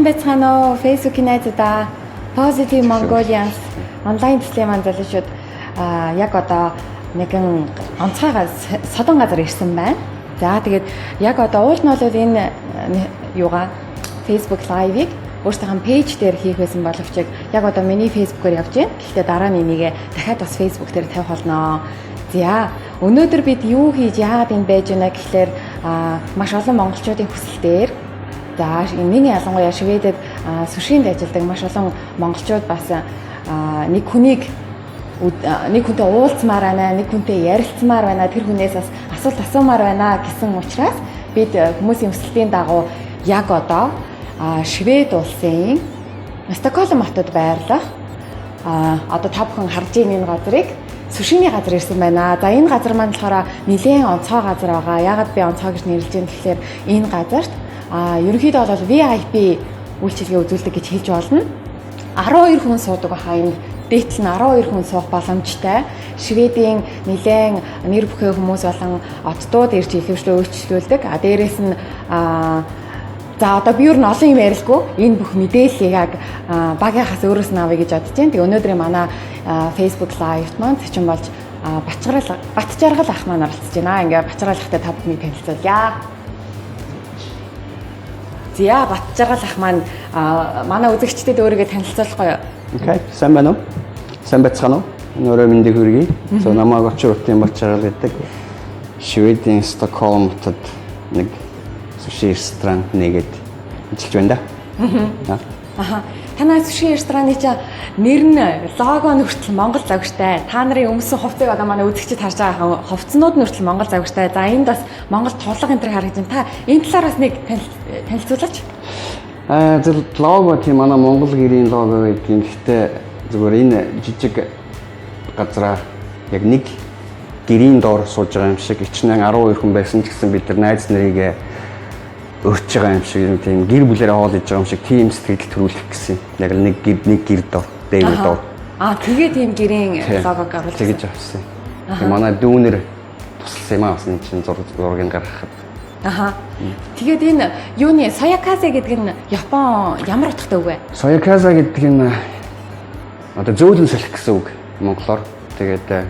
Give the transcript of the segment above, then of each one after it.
Байцгаана уу Facebook-ийн найзуудаа Positive Mongolians онлайн төслийн маань залуучууд яг одоо нэгэн онцгой содон газар ирсэн байна. За тэгээд яг одоо уул нь бол энэ юугаа Facebook Live-ыг өөрсдийнхөө пэйж дээр хийх байсан боловч яг одоо миний Facebook-оор явж байна. Гэхдээ дараа нь энийг дахиад бас Facebook дээр тавих болно. За өнөөдөр бид юу хийж яагаад энэ байж байна гэхлээр маш олон монголчуудын хүсэлтээр за миний ялангуяа Шведэд сүршинд ажилладаг маш олон монголчууд бас нэг хүнтэй уулзмаар байна, нэг хүнтэй ярилцмаар байна, тэр хүнээс бас асуулт асуумаар байна гэсэн учраас бид хүмүүсийн хүсэлтийн дагуу яг одоо Швед улсын Стокгольм хотод байрлах одоо та бүхэн харж байгаа энэ газрыг сүршиний газар ирсэн байна. За энэ газар маань болохоор нэлээд онцгой газар байгаа. Яагаад би онцгой гэж нэрлэж байна гэхээр энэ газарт ерөнхийдөө бол VIP үйлчилгээ үзүүлдэг гэж хэлж болно. 12 хүн суудаг байхаа энэ дээтэл нь 12 хүн суух боломжтой. Шведийн нэлээд нэр бүхий хүмүүс болон оттууд ирж ихэвчлэн үйлчлүүлдэг. Дээрээс нь за одоо би юу н олон юм ярилгүй. Энэ бүх мэдээллийг яг багийнхаас өөрөөс нь авъя гэж бодож байна. Тэгээ өнөөдрийн манай Facebook Live-т маань зочин болж Батчаргал ах маань оролцож байна. Ингээ Батчаргал ахтай та бүхнийг танилцуулъя. За Батчаргал ах маань манай үзэгчдэд өөрийгөө танилцуулахгүй юу? Окей, сайн байна уу? Сайн байцгаана уу? Өнөөдөр мэндийг хүргэе. So намайг Очротын Батчаргал гэдэг Шведийн Стокгольм хотод нэг суши ресторан нэгэд ажиллаж байна да. Танай суши рестораны нэр нь лого нь хүртэл Монгол завгштай. Та нарын өмсөн хувцсыг одоо манай үзэгчид харж байгаа хувцснууд нь хүртэл Монгол завгштай. За энд бас Монгол тулга энэ төр харагдаж байна. Та энэ талаар бас нэг танилцуулаач. Зөв лого тийм манай Монгол гэрийн лого гэдэг юм. Гэхдээ зүгээр энэ жижиг газраа яг нэг гэрийн доор сууж байгаа юм шиг ичнэн 12 хүн байсан ч гэсэн бид нар найз нарыг өрч байгаа юм шиг тийм гэр бүлээрээ хоол иж байгаа юм шиг тийм сэтгэл төрүүлэх гэсэн. Яг л нэг гэр дор, дээгүүр дор. Тэгээ тийм гэрийн логог оруулсан. Тэгэж авсан. Тэгээ манай дүүнер тусалсан юм аа бас энэ чинь зургийг гаргахад. Тэгээд энэ юуны Сояказе гэдэг нь Япон ямар утгатай үг вэ? Сояказе гэдэг нь одоо зөөлөн салхи гэсэн үг монголоор. Тэгээд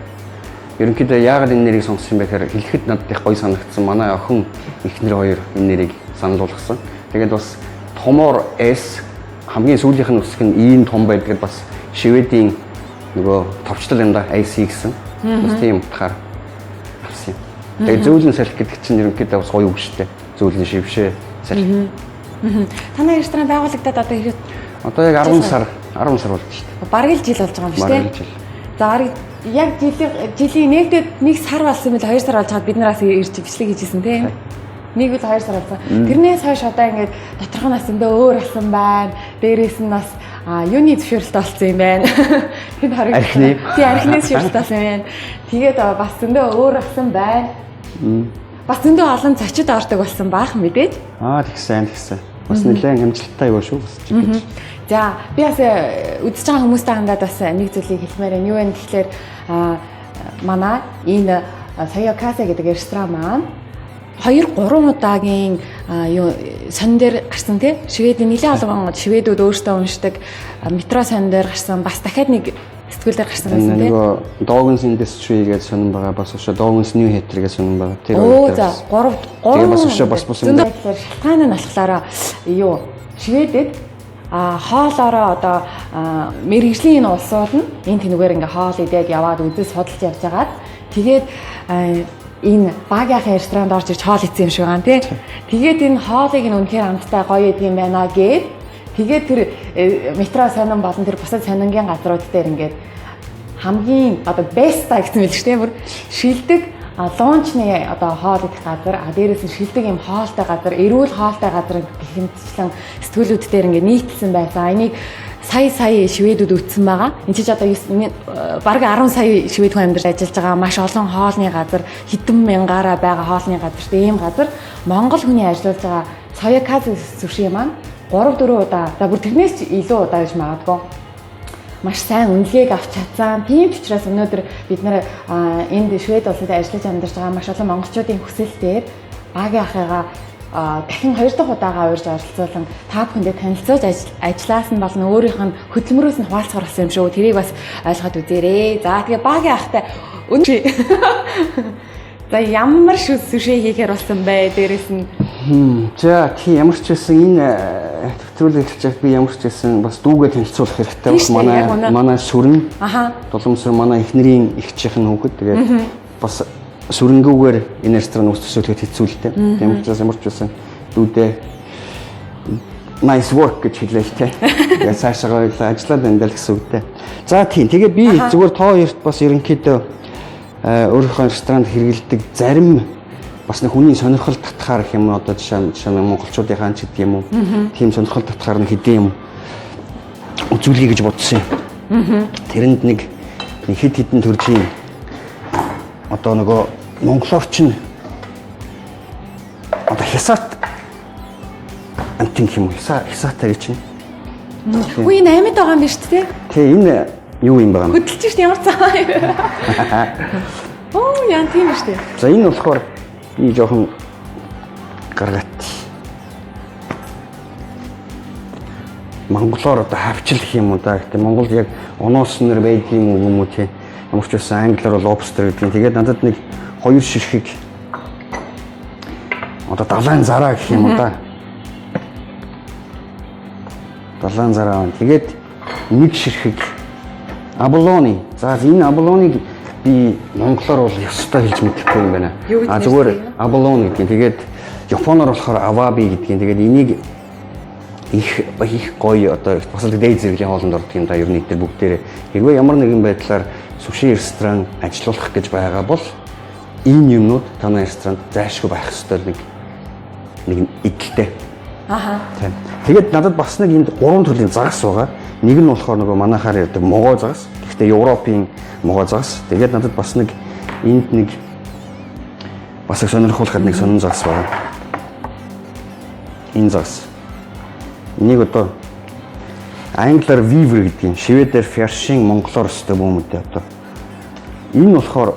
ерөнхийдөө яагаад энэ нэрийг сонгосон бэ гэхээр хэлэхэд надад их гоё санагдсан. Манай охин эхнэр хоёр энэ нэрийг санал болгосон. Тэгээд бас томоор S хамгийн сүүлийнх нь үсэг нь ийм том байдгаад бас Шведийн нөгөө товчлол юм да AC гэсэн. Бас тийм утгаар авсан юм. Тэгээд зөөлөн салхи гэдэг чинь ерөнхийдөө бас гоё үг шүү дээ. Зөөлөн шившээ салхи. Танай ресторан байгуулагдаад одоо хэрэг одоо яг 10 сар болж шүү дээ. Бараг л жил болж байгаа юм шүү дээ. За яг жилийн нэгдээд нэг сар болсон мэт 2 сар болж хаад бид нараас ирж бичлэг хийжсэн тийм. Нэг үл 2 сар болсон. Тэрнээс хойш одоо ингээд доторх нь асандаа өөр болсон байна. Дээрээс нь бас юуны зөвшөөрөлт болсон юм байна. Тэнд харагдсан. Тийм архины зөвшөөрөлт болсон юм байна. Тэгээд бас зөндөө өөр болсон байна. Бас зөндөө олон зочид ордог болсон баах мэдээж. Тэгсэн. Бас нэлээд амжилттай юу шүү бас чиг. За би бас үзэж байгаа хүмүүстэй хандаад бас нэг зүйлийг хэлмээр байна. Юу вэ гэхээр манай энэ Сояказе гэдэг ресторан маань 2 3 удаагийн юу сонин дээр гарсан тий. Шведийн нэлээд олон шведүүд өөрсдөө уншдаг метро сонин дээр гарсан. Бас дахиад нэг сэтгүүл дээр гарсан байсан тий. Нөгөө Doggins Industry гэж сонин байгаа бас өшөө Doggins New Hatter гэж сонин байгаа. Тэр Оо за 3 бас өшөө бас юм. Шалтгаан нь болохоор юу Шведэд хоолоороо одоо мэрэгжлийн энэ улсууд нь энэ тэнүүгээр ингээ хоол идээд яваад үзэл судалж явж байгаад тэгээд энэ багийнхаа ресторанд орж ирж хоол идсэн юм шиг байгаа тий. Тэгээд энэ хоолыг нь үнэхээр амттай гоё идэв юм байна гэд тэгээд тэр метро сонин болон тэр бусад сонингийн газрууд дээр ингээд хамгийн одоо best гэсэн мэл ч тийм бүр шилдэг луунчны одоо хоол идэх газар дээрээс нь шилдэг юм хоолтой газар, эрүүл хоолтой газар гихэмтчлэн сэтгүүлүүд дээр ингээд нийтэлсэн байсан. Энийг сая шведүүд үтсэн байгаа. Энд чинь одоо бараг 10 сая швед хүн амьдарч ажиллаж байгаа маш олон хоолны газар, хэдэн мянгаараа байгаа хоолны газар, ийм газар Монгол хүний ажиллаж байгаа Соёказ сүши маань 3-4 удаа, за бүр тэрнээс ч илүү удаа гэж магадгүй маш сайн үнэлгээг авч чадсан. Тийм ч учраас өнөөдөр бид нэр энд Швед улсад ажиллаж амьдарч байгаа маш олон монголчуудын хүсэлтээр багийн ахыгаа дахин 2 дахь удаага урьж оролцуулан та бүхэндээ танилцуулж ажиллаас нь болон өөрийнх нь хөдөлмөрөөс нь хуваалцахаар болсон юм шүү. Тэрийг бас ойлгоод үзээрэй. За тэгээ багийн ахтай өнөө за ямар сүши хийхээр болсон бэ? Дээрээс нь за тийм ямар ч байсан энэ төвлөрүүлж хэлчих би ямар ч байсан бас дүүгээ танилцуулах хэрэгтэй бас манай сүрэн Дулмсэр манай эхнэрийн ихчийнх нь хүүхэд тэгээд бас сүрэнгүүгээр энэ ресторан ус төсөөлөхөд хэцүүлтэй. Тийм учраас ямар ч байсан дүүдээ nice work гэж хэлээ л те. Тэгээд цаашаа ажиллаад байна л гэсэн үгтэй. За тийм тэгээд би зүгээр тоо хоёрт бас ерөнхийдөө өөрийнхөө ресторанд хэрэгэлдэг зарим бас нэг хүний сонирхол татахаар гэх юм уу одоо жишээ нь монголчуудынхаа ч гэдэг юм уу тийм сонирхол татахаар нэг хэдийн юм үзүүлэе гэж бодсон юм. Тэрэнд нэг хэд хэдэн төрлийн одоо нөгөө монголч нь одоо хясаат антин юм хясаатай чинь. Үгүй энэ амьд байгаа юм биш үү? Тий энэ юу юм байгаа юм? Хөдөлж штэ ямар цаа юм. Оо яа тийм штэ. За энэ болохоор би жоохон гаргат. Монголоор одоо хавчил гэх юм уу да. Гэтэ Монгол яг оноос нэр байдаг юм уу тий. Ямар ч байсан англиар бол lobster гэдэг. Тэгээд надад нэг 2 ширхэг одоо далайн зараа гэх юм уу да. Далайн зараа. Тэгээд нэг ширхэг аболоны. За энэ аболоныг би монголоор бол ёстой хэлж мэдэхгүй юм байна. Зүгээр аболон гэдэг. Тэгээд японоор болохоор аваби гэдэг. Тэгээд энийг их гоё одоо бас л дээд зэрэглэлийн хоолнд ордог юм да. Ер нь эдгээр бүгдээрээ хэрвээ ямар нэгэн байдлаар суши ресторан ажиллуулах гэж байгаа бол энэ юмнууд танай ресторанд зайлшгүй байх ёстой нэг идэлтэй. Тийм. Тэгээд надад бас нэг энд 3 төрлийн загас байгаа. Нэг нь болохоор нөгөө манайхаар ярьдаг могоо загас. Гэхдээ Европын могоо загас. Тэгээд надад бас нэг энд нэг бас их сонирхолтой нэг сонин загас байна. Энэ загас. Энийг одоо англиар weaver гэдэг юм. Шведээр фершин, монголоор өстэй бөөмөдөө одоо. Энэ болохоор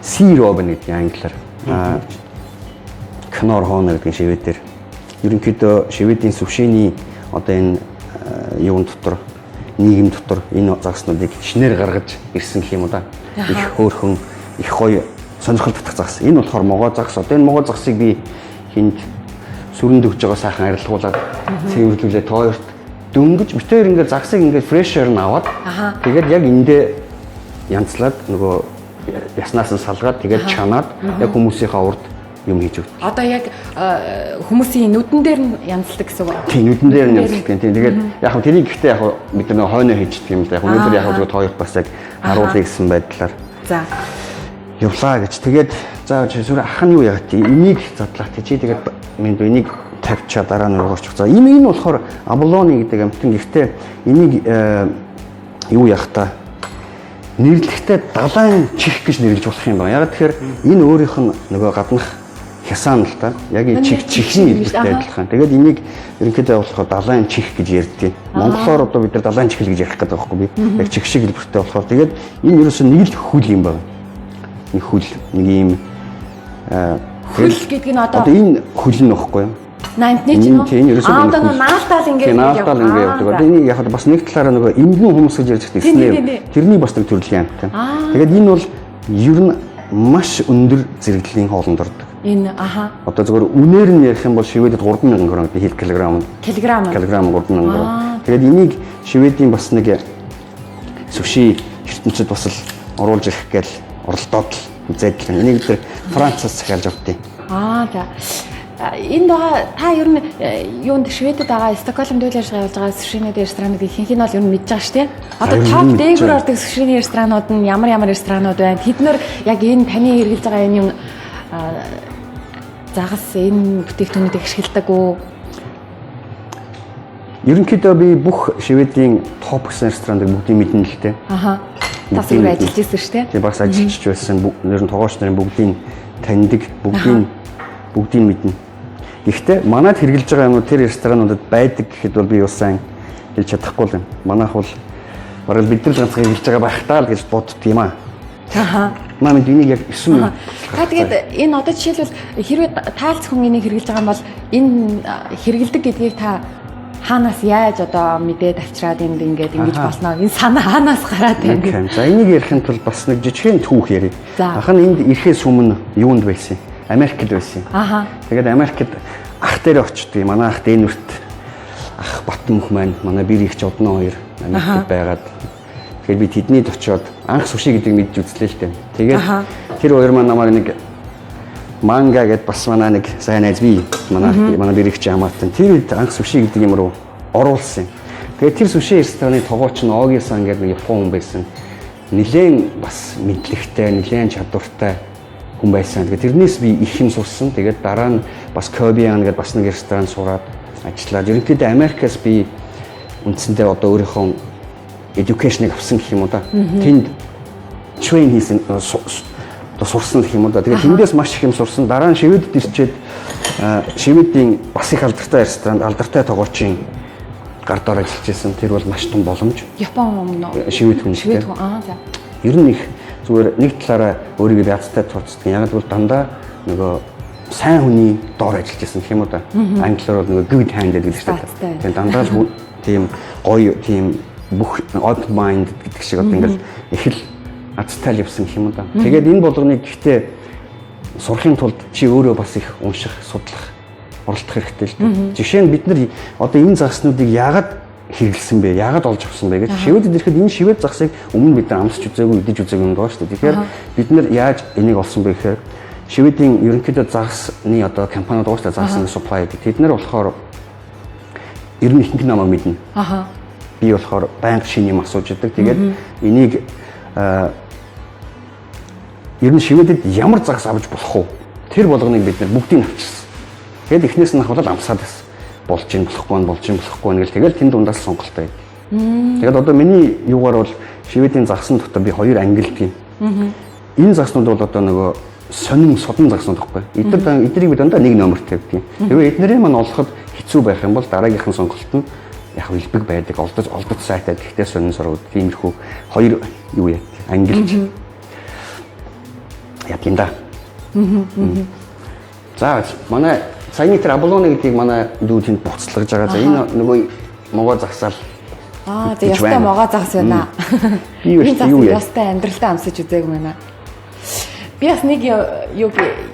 sea robin гэдэг англиар. Кнор хоно гэдэг шведээр. Ерөнхийдөө шведийн сүвшээний одоо энэ юун дотор нийгэм дотор энэ загснуудыг шинээр гаргаж ирсэн гэх юм уу да. Их хөөрхөн, их гоё сонирхол татах загс. Энэ болохоор могоо загс. Одоо энэ могоо загсыг би хинд сүрэнд өгж байгаа сайхан арилгуулад цэвэрлүүлээ тооёрт дөнгөж битээр ингээд загсыг ингээд фрешер нь аваад тэгээд яг эндээ янзлаад нөгөө яснаас нь салгаад тэгээд чанаад яг хүмүүсийнхаа урд юм хийж өгдөг. Одоо яг хүмүүсийн нүдэн дээр нь янзалдаг гэсэн үг. Тийм нүдэн дээр нь янзалдаг. Тийм тэгээд яг хөө тэрийг гэхдээ яг бид нөгөө хойноо хийждэг юм л да. Яг өнөөдөр яг зөвхөн тооёрт бас яг харуулъя гэсэн байдлаар. За. Явлаа гэж. Тэгээд за сүрэ ах нь юу яагаад энийг задлаа чи тэгээд минь энийг тавьчаа дараа нь уурч. За энэ болохоор аболоны гэдэг амтан гэхдээ энийг юу яах та нэрлэхдээ далайн чих гэж нэрлэж болох юм байна. Яг тэгэхээр энэ өөрийнх нь нөгөө гаднах хясаан л та. Яг энэ чихний хэлбэртэй адилхан. Тэгээд энийг ерөнхийдөө болохоор далайн чих гэж ярьдгийг. Монголоор одоо бид нар далайн чих гэж ярих гэдэг байхгүй би. Яг чих шиг хэлбэртэй болохоор тэгээд энэ ерөөсөө нэг л хүл юм байна. Нэг хүл нэг юм Хөл гэдэг нь одоо энэ хөл нь нөхгүй юу? Наамтны ч юм уу? Тийм ерөөсөө одоо наалтаал ингээд наалтаал ингээд явдаг. Одоо энийг яг бас нэг талаараа нөгөө эмгэн хүмүүс гэж ярьж байгаа тийм. Тэрний бас нэг төрлийн амттай. Тэгээд энэ бол ер нь маш өндөр зэрэглэлийн хоолнд ордог. Энэ Одоо зөвхөн үнээр нь ярих юм бол шивэдэд 3,000 крон хэл килограмм. Килограмм 3,000 крон. Тэгээд энийг шивэдийн бас нэг суши ертөнцид бас л оруулж ирэх гээл оролдоод үзээд л энийг тэр Францаас захиалж авдیں۔ За. Энэ байгаа та ер нь юунд Шведэд байгаа Стокгольмд үйл ажиллагаа явуулж байгаа сушинууд ресторанууд ихэнх нь бол ер нь мэдж байгаа шүү дээ. Одоо топ дээгүүр ордог сушины ресторанууд нь ямар ресторанууд байна? Тэд нэр яг энэ таны хэрэгжилж байгаа энэ юм загас энэ бүтээгдэхүүнүүдийг ашигладаг уу? Ерөнхийдөө би бүх Шведийн топ гэсэн рестораныг бүгдийг мэднэ л дээ. Тас өөр ажиллаж ирсэн шүү дээ. Тийм бас ажиллаж байсан. Нэр нь тогооч нарын бүгдийг таньдаг, бүгдийг мэднэ. Гэхдээ манайд хэрэгжилж байгаа юмнууд тэр ресторануудад байдаг гэхэд бол би бас сайн хэлж чадахгүй л юм. Манайх бол бараг бид нар ганцхан хэрэгжилж байгаа байх таа л гэж боддог юм аа. Мамд энийг яг 9 минут. Тэгээд энэ одоо жишээлбэл хэрвээ таалц хүн энийг хэрэгжилж байгаа юм бол энэ хэрэгэлдэг гэдгийг та хаанаас яаж одоо мэдээд авчираад энд ингэж болно. Энэ санаа хаанаас гараад байна. За энийг ярихын тулд бас нэг жижигхэн түүх ярив. Ах нь энд ирэхээс өмнө юунд байсан? Америкт байсан. Тэгээд Америкт ах дээр очдөг. Манай ах Дэнвэрт ах Батмөх маань манай бэр ихч одноо хоёр Америкт байгаад тэгэхээр би тэднийд очиод анх суши гэдэг мэдж үзлээ л дээ. Тэгээд тэр хоёр маань намайг нэг манга гэдээ бас манай нэг сайн найз би манай бэр ихч хамаатан тэр үед анх суши гэдэг юм руу оруулсан. Тэгээд тэр суши рестораны тогооч нь Оги-сан гэдэг нэг Япон хүн байсан. Нилээн бас мэдлэгтэй, нилээн чадвартай хүн байсан. Тэгээд тэрнээс би их юм сурсан. Тэгээд дараа нь бас Kobe-ан гэдэг бас нэг ресторан сураад ажиллаад ерөнхийдөө Америкаас би үндсэндээ одоо өөрийнхөө education-ыг авсан гэх юм уу да. Тэнд train хийсэн сурсан гэх юм уу да. Тэгээд тэндээс маш их юм сурсан. Дараа нь Шведэд ирчээд Шведийн бас их алдартай ресторанд алдартай тогоочийн гардаар ажиллаж байсан. Тэр бол маш том боломж. Япон хүн нөө. Швед хүн. За. Ер нь их зүгээр нэг талаараа өөрийгөө язтай тооцдог. Яг л дандаа нөгөө сайн хүний доор ажиллаж байсан гэх юм уу да. Англиар бол нөгөө good hand гэдэг шүү дээ. Тэгээд дандаа л тийм гоё тийм бүх open mind гэдэг шиг одоо ингээл их л азтай л явсан гэх юм уу да. Тэгээд энэ болгоныг гэхдээ сурахын тулд чи өөрөө бас их унших, судлах, оролдох хэрэгтэй л дээ. Жишээ нь бид нар одоо энэ заснуудыг яагаад хэрэгэлсэн бэ? Яагаад олж авсан бэ гэж Шведэд ирэхэд энэ Швед загсыг өмнө бид нар амсч үзээгүй, идэж үзээгүй юм даа шүү дээ. Тэгэхээр бид нар яаж энийг олсон бэ гэхээр Шведийн ерөнхийдөө загсны одоо компаниуд уустай загсны supply гэдэг. Тэд нар болохоор ер нь ихэнх намайг мэднэ. Би болохоор байнга шинэ юм асууж идэг. Тэгээд энийг ер нь Шведэд ямар загс авч болох вэ? Тэр болгоныг бид нар бүгдийг авчихсан. Тэгээд эхнээс нь ахвал амсаад байсан. Болж ин болохгүй нэг л тэгэл тэнд дундаас сонголтоо байд. Тэгээд одоо миний юугаар бол Шведийн загсан дотор би хоёр ангилдаг юм. Энэ загснууд бол одоо нөгөө сонин содон загснууд байхгүй. Эднэрийг би дандаа нэг номерт тавьдаг юм. Тэгвэл эднэрийг маань олоход хэцүү байх юм бол дараагийнхан сонголт нь яг илбэг байдаг. Олдож сайтай гэхдээ сонин сургууд тиймэрхүү хоёр юу яа ангилж яа тийм да. За манай саяны тэр Аблоны гэдгийг манай дүү тэнд буцалгаж байгаа. За энэ нөгөө могоо загсаал. За ястай могоо загс байна. Би юу ястай амьдралдаа амсаж үзээгүй байна. Би бас нэг юу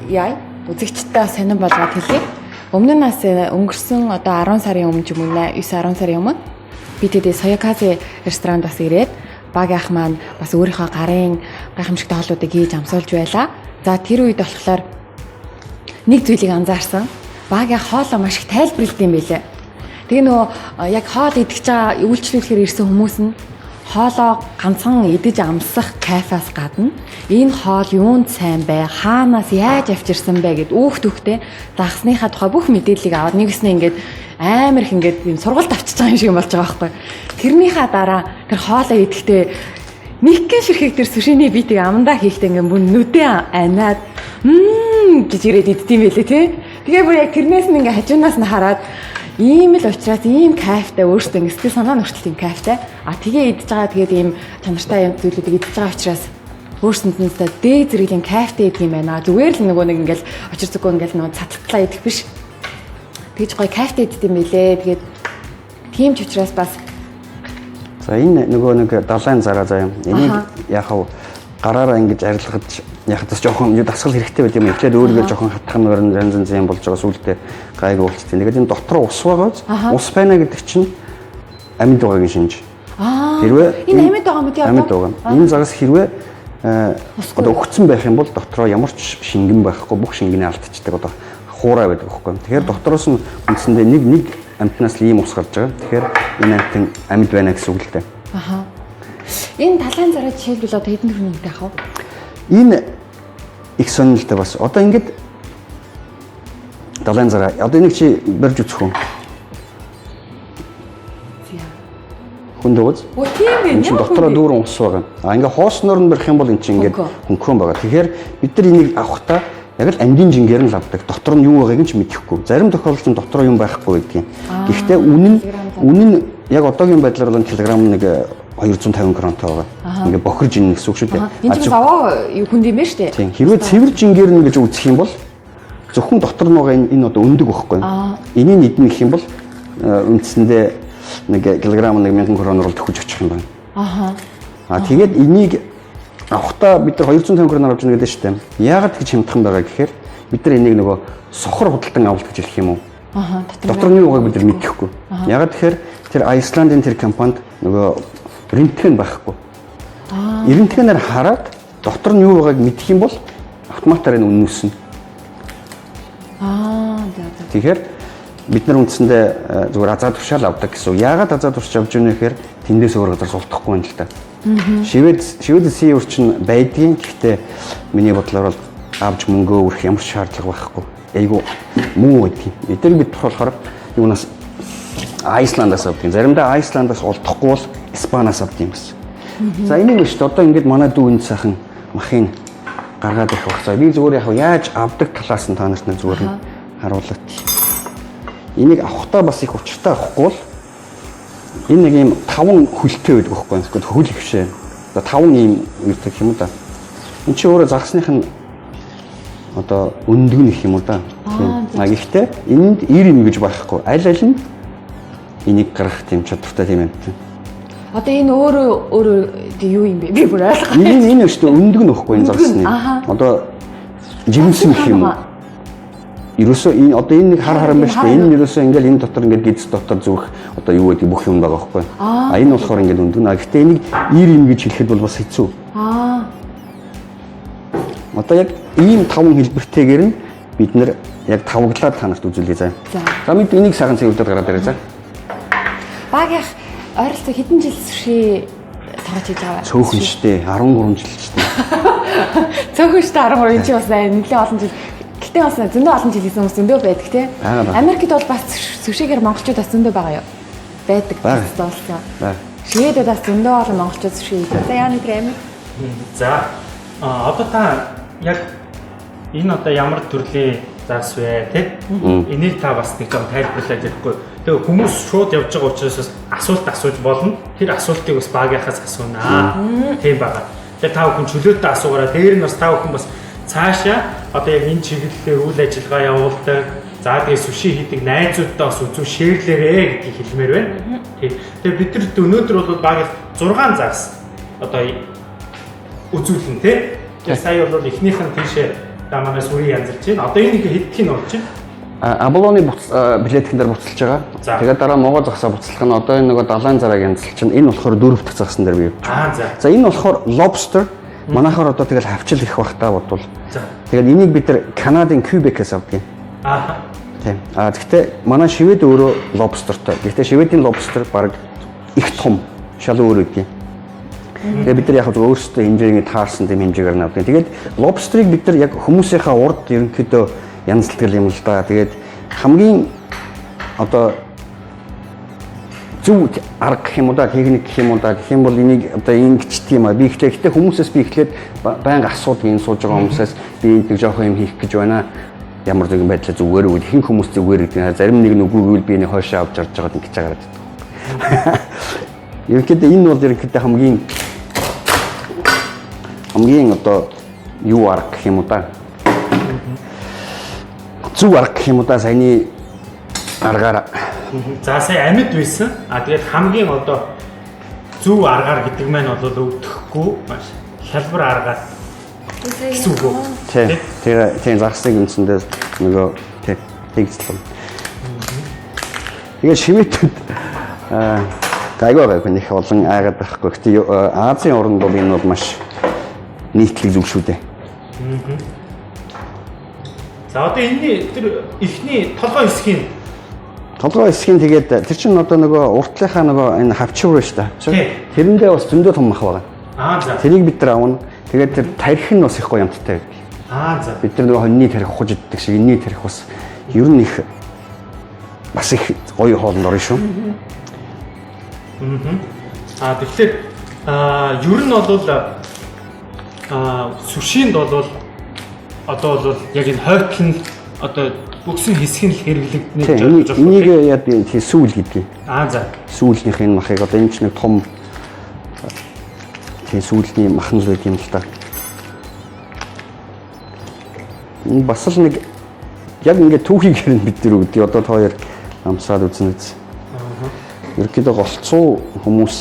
яа үзэгчтэй сонирн болгоод хэлье. Өмнө нь бас өнгөрсөн одоо 10 сарын өмнө ч юм уу 9-10 сарын өмнө би тэдээ Соёкази ресторанд бас ирээд баг ах маань бас өөрийнхөө гарын гайхамшигтай хооллуудыг хийж амсуулж байлаа. За тэр үед болохоор нэг зүйлийг анзаарсан. Багийн хоолоо маш их тайлбарлалт юм байлээ. Тэгээ нөгөө яг хоол идэж байгаа үйлчлүүлэхээр ирсэн хүмүүс нь хоолоо ганцхан идэж амсах кайфаас гадна энэ хоол юунд сайн бэ? Хаанаас яаж авчирсан бэ гэд түүхтэй загсныхаа тухай бүх мэдээллийг аваад нэгэснээ ингээд амар их ингээд юм сургалт авчиж байгаа юм шиг болж байгаа байхгүй. Тэрнийхаа дараа тэр хоолоо идэхдээ нэгэн ширхэг тэр сушины битийг амандаа хийхдээ ингээд бүр нүдээ анаад гэж ирээд иддэм байлээ тий. Тэгээ бүр яг тэрнээс нь ингээд хажуунаас нь хараад ийм л учраас ийм кайфтай өөртөө ингээд сэтгэл санаа нь хүртэл ийм кайфтай. А тэгээ идэж байгаа тэгээд ийм чанартай юм зүйлүүдийг идэж байгаа учраас өөрсөнд нь дээд зэрэглэлийн кайфтай идэх юм байна. Зүгээр л нөгөө нэг ингээл очир зүгөө ингээл нөгөө цацтлаа идэх биш. Тэгж гоё кайфтай идэх юм билээ. Тэгээд тийм ч учраас бас за энэ нөгөө нэг далайн зараа заяа. Энийг яхав гараараа ингэж арилгаж яхад бас жоохон дасгал хэрэгтэй байт юм. Эхлээд өөрийгөө жоохон хатах нөр янз янз юм болж байгаа сүултээ гайг уулцсан. Тэгээд энэ дотор ус байгааз ус байна гэдэг чинь амьд байгаагийн шинж. Хэрвээ энэ амьд байгаа мэт яа. Амьд байгаа. Энэ загас хэрвээ одоо өгцөн байх юм бол дотроо ямар ч шингэн байхгүй бүх шингэний алдчихдаг одоо хуурай байдаг байхгүй. Тэгэхээр дотроос нь үндсэндээ нэг амьтнаас ийм ус гарч байгаа. Тэгэхээр энэ амьтан амьд байна гэсэн үг л дээ. Аха. Энэ талайн зараа жишээлбэл одоо хэдэн төгрөгийн байх вэ? Энэ их сонирхолтой бас. Одоо ингэж далайн зараа. Одоо энийг чи барьж үзэх үү? Хүнд үз. Оо тийм ээ. Энд дотроо дүүрэн ус байгаа. Ингээ хоосноор нь барих юм бол эн чинь ингээ хөнгөн байгаа. Тэгэхээр бид нар энийг авахдаа яг л амьдын жингээр нь лавдаг. Дотор нь юу байгааг нь ч мэдэхгүй. Зарим тохиолдолд нь дотроо юм байхгүй гэдгийг. Гэхдээ үнэн нь яг одоогийн байдлаар бол килограмм нэг 250 грамтай байгаа. Ингээ бохирж ийн гэсэн үг шүү дээ. Энэ ч аваа хүнд юм байна шүү дээ. Тийм. Хэрвээ цэвэр жингээр нь гэж үзэх юм бол зөвхөн дотор нь байгаа энэ одоо өндөг байхгүй. Энийг идэх гэх юм бол үндсэндээ нэг килограмм 1000 кроноор л төхөж очих юм байна. Тэгээд энийг авахдаа бид нар 250 кроноор авч байгаа гэдэг шүү дээ. Яагаад гэж хямдхан байгаа гэхээр бид нар энийг нөгөө сохор худалдан авалт гэж хэлэх юм уу? Дотор нь юу байгааг бид нар мэдэхгүй. Яагаад тэгэхээр тэр Айсландын тэр компанид нөгөө рентген байхгүй. Рентгенээр хараад дотор нь юу байгааг мэдэх юм бол автоматар энэ үннүүлсэн. Тэгэхээр бид нар үндсэндээ зүгээр азаа туршаал авдаг гэсэн. Яагаад азаа турш авч ирнэ гэхээр тэндээс өөр газар сулдахгүй юм л та. Швед CEO чинь байдгийн. Гэхдээ миний бодлоор бол авч мөнгөө өрөх ямар ч шаардлага байхгүй. Айгу муу байдгийг. Эдгээр бид болохоор юунаас Айсландаас авдаг. Заримдаа Айсландаас олдохгүй бол Испаниас авдаг юм гэсэн. За энийг шүү дээ одоо ингээд манай дүү энэ сайхан махын гаргаад их багцаа. Би зүгээр яаж авдаг талаас нь та нарт зүгээр нь харуулъя. Энийг авахдаа бас их учиртай авахгүй бол энэ нэг юм 5 хөлтэй байдаг байхгүй юу? Хөл бишээ. Одоо 5 ийм үүрдэг юм да. Энд чи өөрөө загсных нь одоо өндөг нэх юм уу да. Тийм. Гэхдээ энд 90 гэж байхгүй. Аль аль нь энийг гаргах тийм чадвартай тийм юм. Одоо энэ өөрөө юу юм бэ? Би бүр ойлгохгүй. Энэ шүү дээ өндөг нөхгүй энэ загсны. Одоо жимсэн гэх юм уу? Ерөөсөө энэ одоо энэ нэг харам байна шүү дээ. Энэ ерөөсөө ингээл энэ дотор ингээд гидс дотор зүрх одоо юу гэдэг бүх юм байгаа байхгүй. Энэ болохоор ингээд өндгөн. Гэхдээ энийг ир юм гэж хэлэхэд бол бас хэцүү. Одоо яг ийм 5 хэлбэртэйгээр нь бид нэр яг тавглаад та нарт үзүүлье заа. За бид энийг сайхан цэвэрлээд гараад ирээ заа. Багийнх ойролцоо хэдэн жил сүшээ тоож хийж байгаа вэ? Цөөхөн шүү дээ. 13 жил шүү дээ. Цөөхөн шүү дээ 13 жил бас нэлээд олон жил. Гэтэ бас зөндөө олон жил хийсэн хүмүүс зөндөө байдаг тий. Америкт бол бас сүшээгээр монголчууд бас зөндөө байгаа юу? Байдаг. Болсон. Шведэд бас зөндөө олон монголчууд сүшээ хийдэг. За яа нэг Америк. За одоо та яг энэ одоо ямар төрлийн загс вэ тий? Энийг та бас нэг жоохон тайлбарлаад ярихгүй. Тэгээ хүмүүс шууд явж байгаа учраас асуулт асууж болно. Тэр асуултыг бас багийнхаас асуунаа. Тийм байгаа. Тэгээ та бүхэн чөлөөтэй асуугаараа дээр нь бас та бүхэн бас цаашаа одоо яг энэ чиглэлээр үйл ажиллагаа явуулдаг. За тэгээ сүши хийдэг найзуудтай бас үзүү шеэрлээрээ гэдгийг хэлмээр байна. Тийм. Тэгээ бид нар өнөөдөр бол багийнх 6 загс одоо үзүүлэн тий. Тэгээ сая бол эхнийх нь тийшээ манай сүрийн янзлж байна. Одоо энэ хэддэх нь болж байна? Аболоны билетхэн дээр буцалж байгаа. Тэгээд дараа Монгол загсаа буцалгах нь одоо энэ нөгөө далайн зараг янзлж чинь энэ болохоор 4 дахь загсан дээр бий явж байгаа. За энэ болохоор lobster манайхаар одоо тэгэл хавчил их бах та бодвол. Тэгээд энийг бид нар Канадын Quebec-ээс авдаг. Тийм. Гэхдээ манай Швед өөрөө lobsterтай. Гэхдээ Шведийн lobster баг их том, шал өөр үгүй. Тэгээд бид нар яг өөрсдөө хэмжээний таарсан тийм хэмжээгээр нь авдаг. Тэгээд lobster-ыг бид нар яг хүмүүсийнхаа урд ерөнхийдөө янзлдаг юм л да. Тэгээд хамгийн одоо зөв арга гэх юм уу да, техник гэх юм уу да, гэх юм бол энийг одоо энэ гिचт юм а. Би ихтэй хүмүүсээс би эхлээд байнга асуудаг энэ сууж байгаа хүмүүсээс би энд нэг жоохон юм хийх гэж байна. Ямар нэгэн байдлаар зүгээр үү, ихэнх хүмүүс зүгээр гэдэг. Зарим нэг нь үгүй би энийг хойшоо авч орж байгаад ингэж байгаа гэдэг. Ерөнхийдөө энэ бол ерөнхийдөө хамгийн хамгийн одоо юу арга гэх юм уу да. Зүг арга гэх юм уу да саяны аргаар. За сая амьд байсан. Тэгээд хамгийн одоо зөв аргаар гэдэг маань бол өвдөхгүй маш хялбар аргаар гэсэн үг үү? Тийм загсыг үндсэндээ нөгөө тэгцлээ. Тэгээд шивэтэд гайгаа нэг олон айгаад байхгүй. Гэхдээ Азийн орнд бол энэ бол маш нийтлэг зүйл шүү дээ. За одоо энэний тэр ихний толгой хэсгийн тэгээд тэр чинь одоо нөгөө уртлынхаа нөгөө энэ хавчуур шүү дээ. Тэрэндээ бас зөндөө том мах байна. За. Тэрийг бид нар авна. Тэгээд тэр тарих нь бас их гоё юмтай байдаг. За. Бид нар нөгөө хоньны тарих ухаж иддэг шиг энэний тарих бас ер нь их бас их гоё хоолнд орно шүү. Тэгэхээр ер нь бол сүшинд бол одоо бол яг энэ хойтлол нь одоо бүгсэн хэсэг нь хэрэглэгдэнэ гэж бодож байна. Энийг яд тийм сүүл гэдгийг. За. Сүүлнийх энэ махыг одоо энэ ч нэг том тийм сүүлний махан зүйл юм л та. Энэ бас л нэг яг ингээд түүхийг хэрэг бид нар өгдөг. Одоо та хоёр амсаад үзнэ үз. Ерөнхийдөө голцоо хүмүүс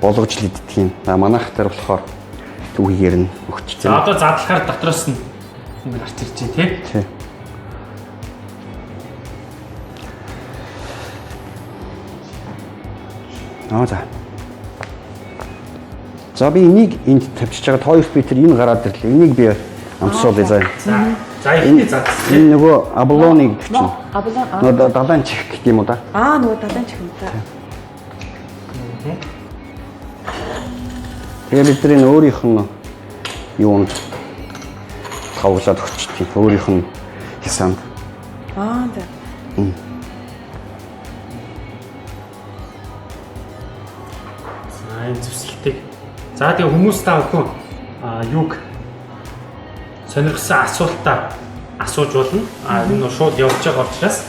болгож л иддэг юм. Манайх дээр болохоор түүхийгээр нь өгч За одоо задлахаар дотроос нь ингэ гарч ирж байна тий. За. За би энийг энд тавьчихж байгаа тоёрт би тэр энэ гараад ирлээ. Энийг би амсуулъя заа. За ихний зад. Энэ нөгөө аблоны гэдэг чинь. Аблон. Нөгөө далайн чих гэх юм уу да? Нөгөө далайн чих юм да. Тэгээ бид нар энэ өөрийнх нь юунд тавглаад өгчтгийг өөрийнх нь хясаанд. За. Энэ зүсэлтийг. За тэгээ хүмүүс та бүхэн юуг сонирхсан асуултаа асууж болно. Энэ шууд явж байгаа учраас.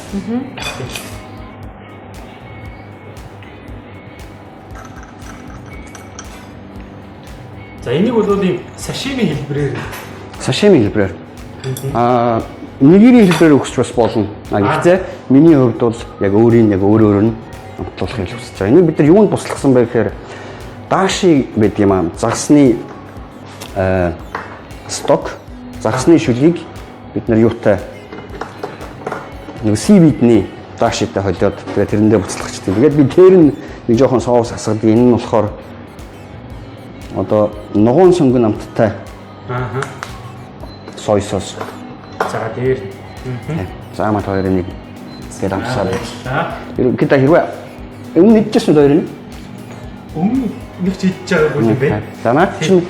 За энийг бол ийм сашими хэлбэрээр нэгний хэлбэрээр өгч бас болно. Гэхдээ миний хувьд бол яг өөрөөр нь амтлуулахыг хүсэж байгаа. Энийг бид нар юунд буслахсан бэ гэхээр дааши гэдэг юм аа. Загсны сток, загсны шүлгийг бид нар юутай нэг сивидний даашитай холиод тэгээд тэрэндээ буцлагчдаг. Тэгээд би тэр нь нэг жоохон соус асгадаг. Энэ нь болохоор одоо ногоон сөнгөн амттай. Сой сос. За дээр. За мат хоёрын нэг гээд амсаад. Ерөнхийдөө хэрвээ өмнө идчихсэн хоёрын өмнө нэг ч идэж байгаагүй юм байна. За наад чинь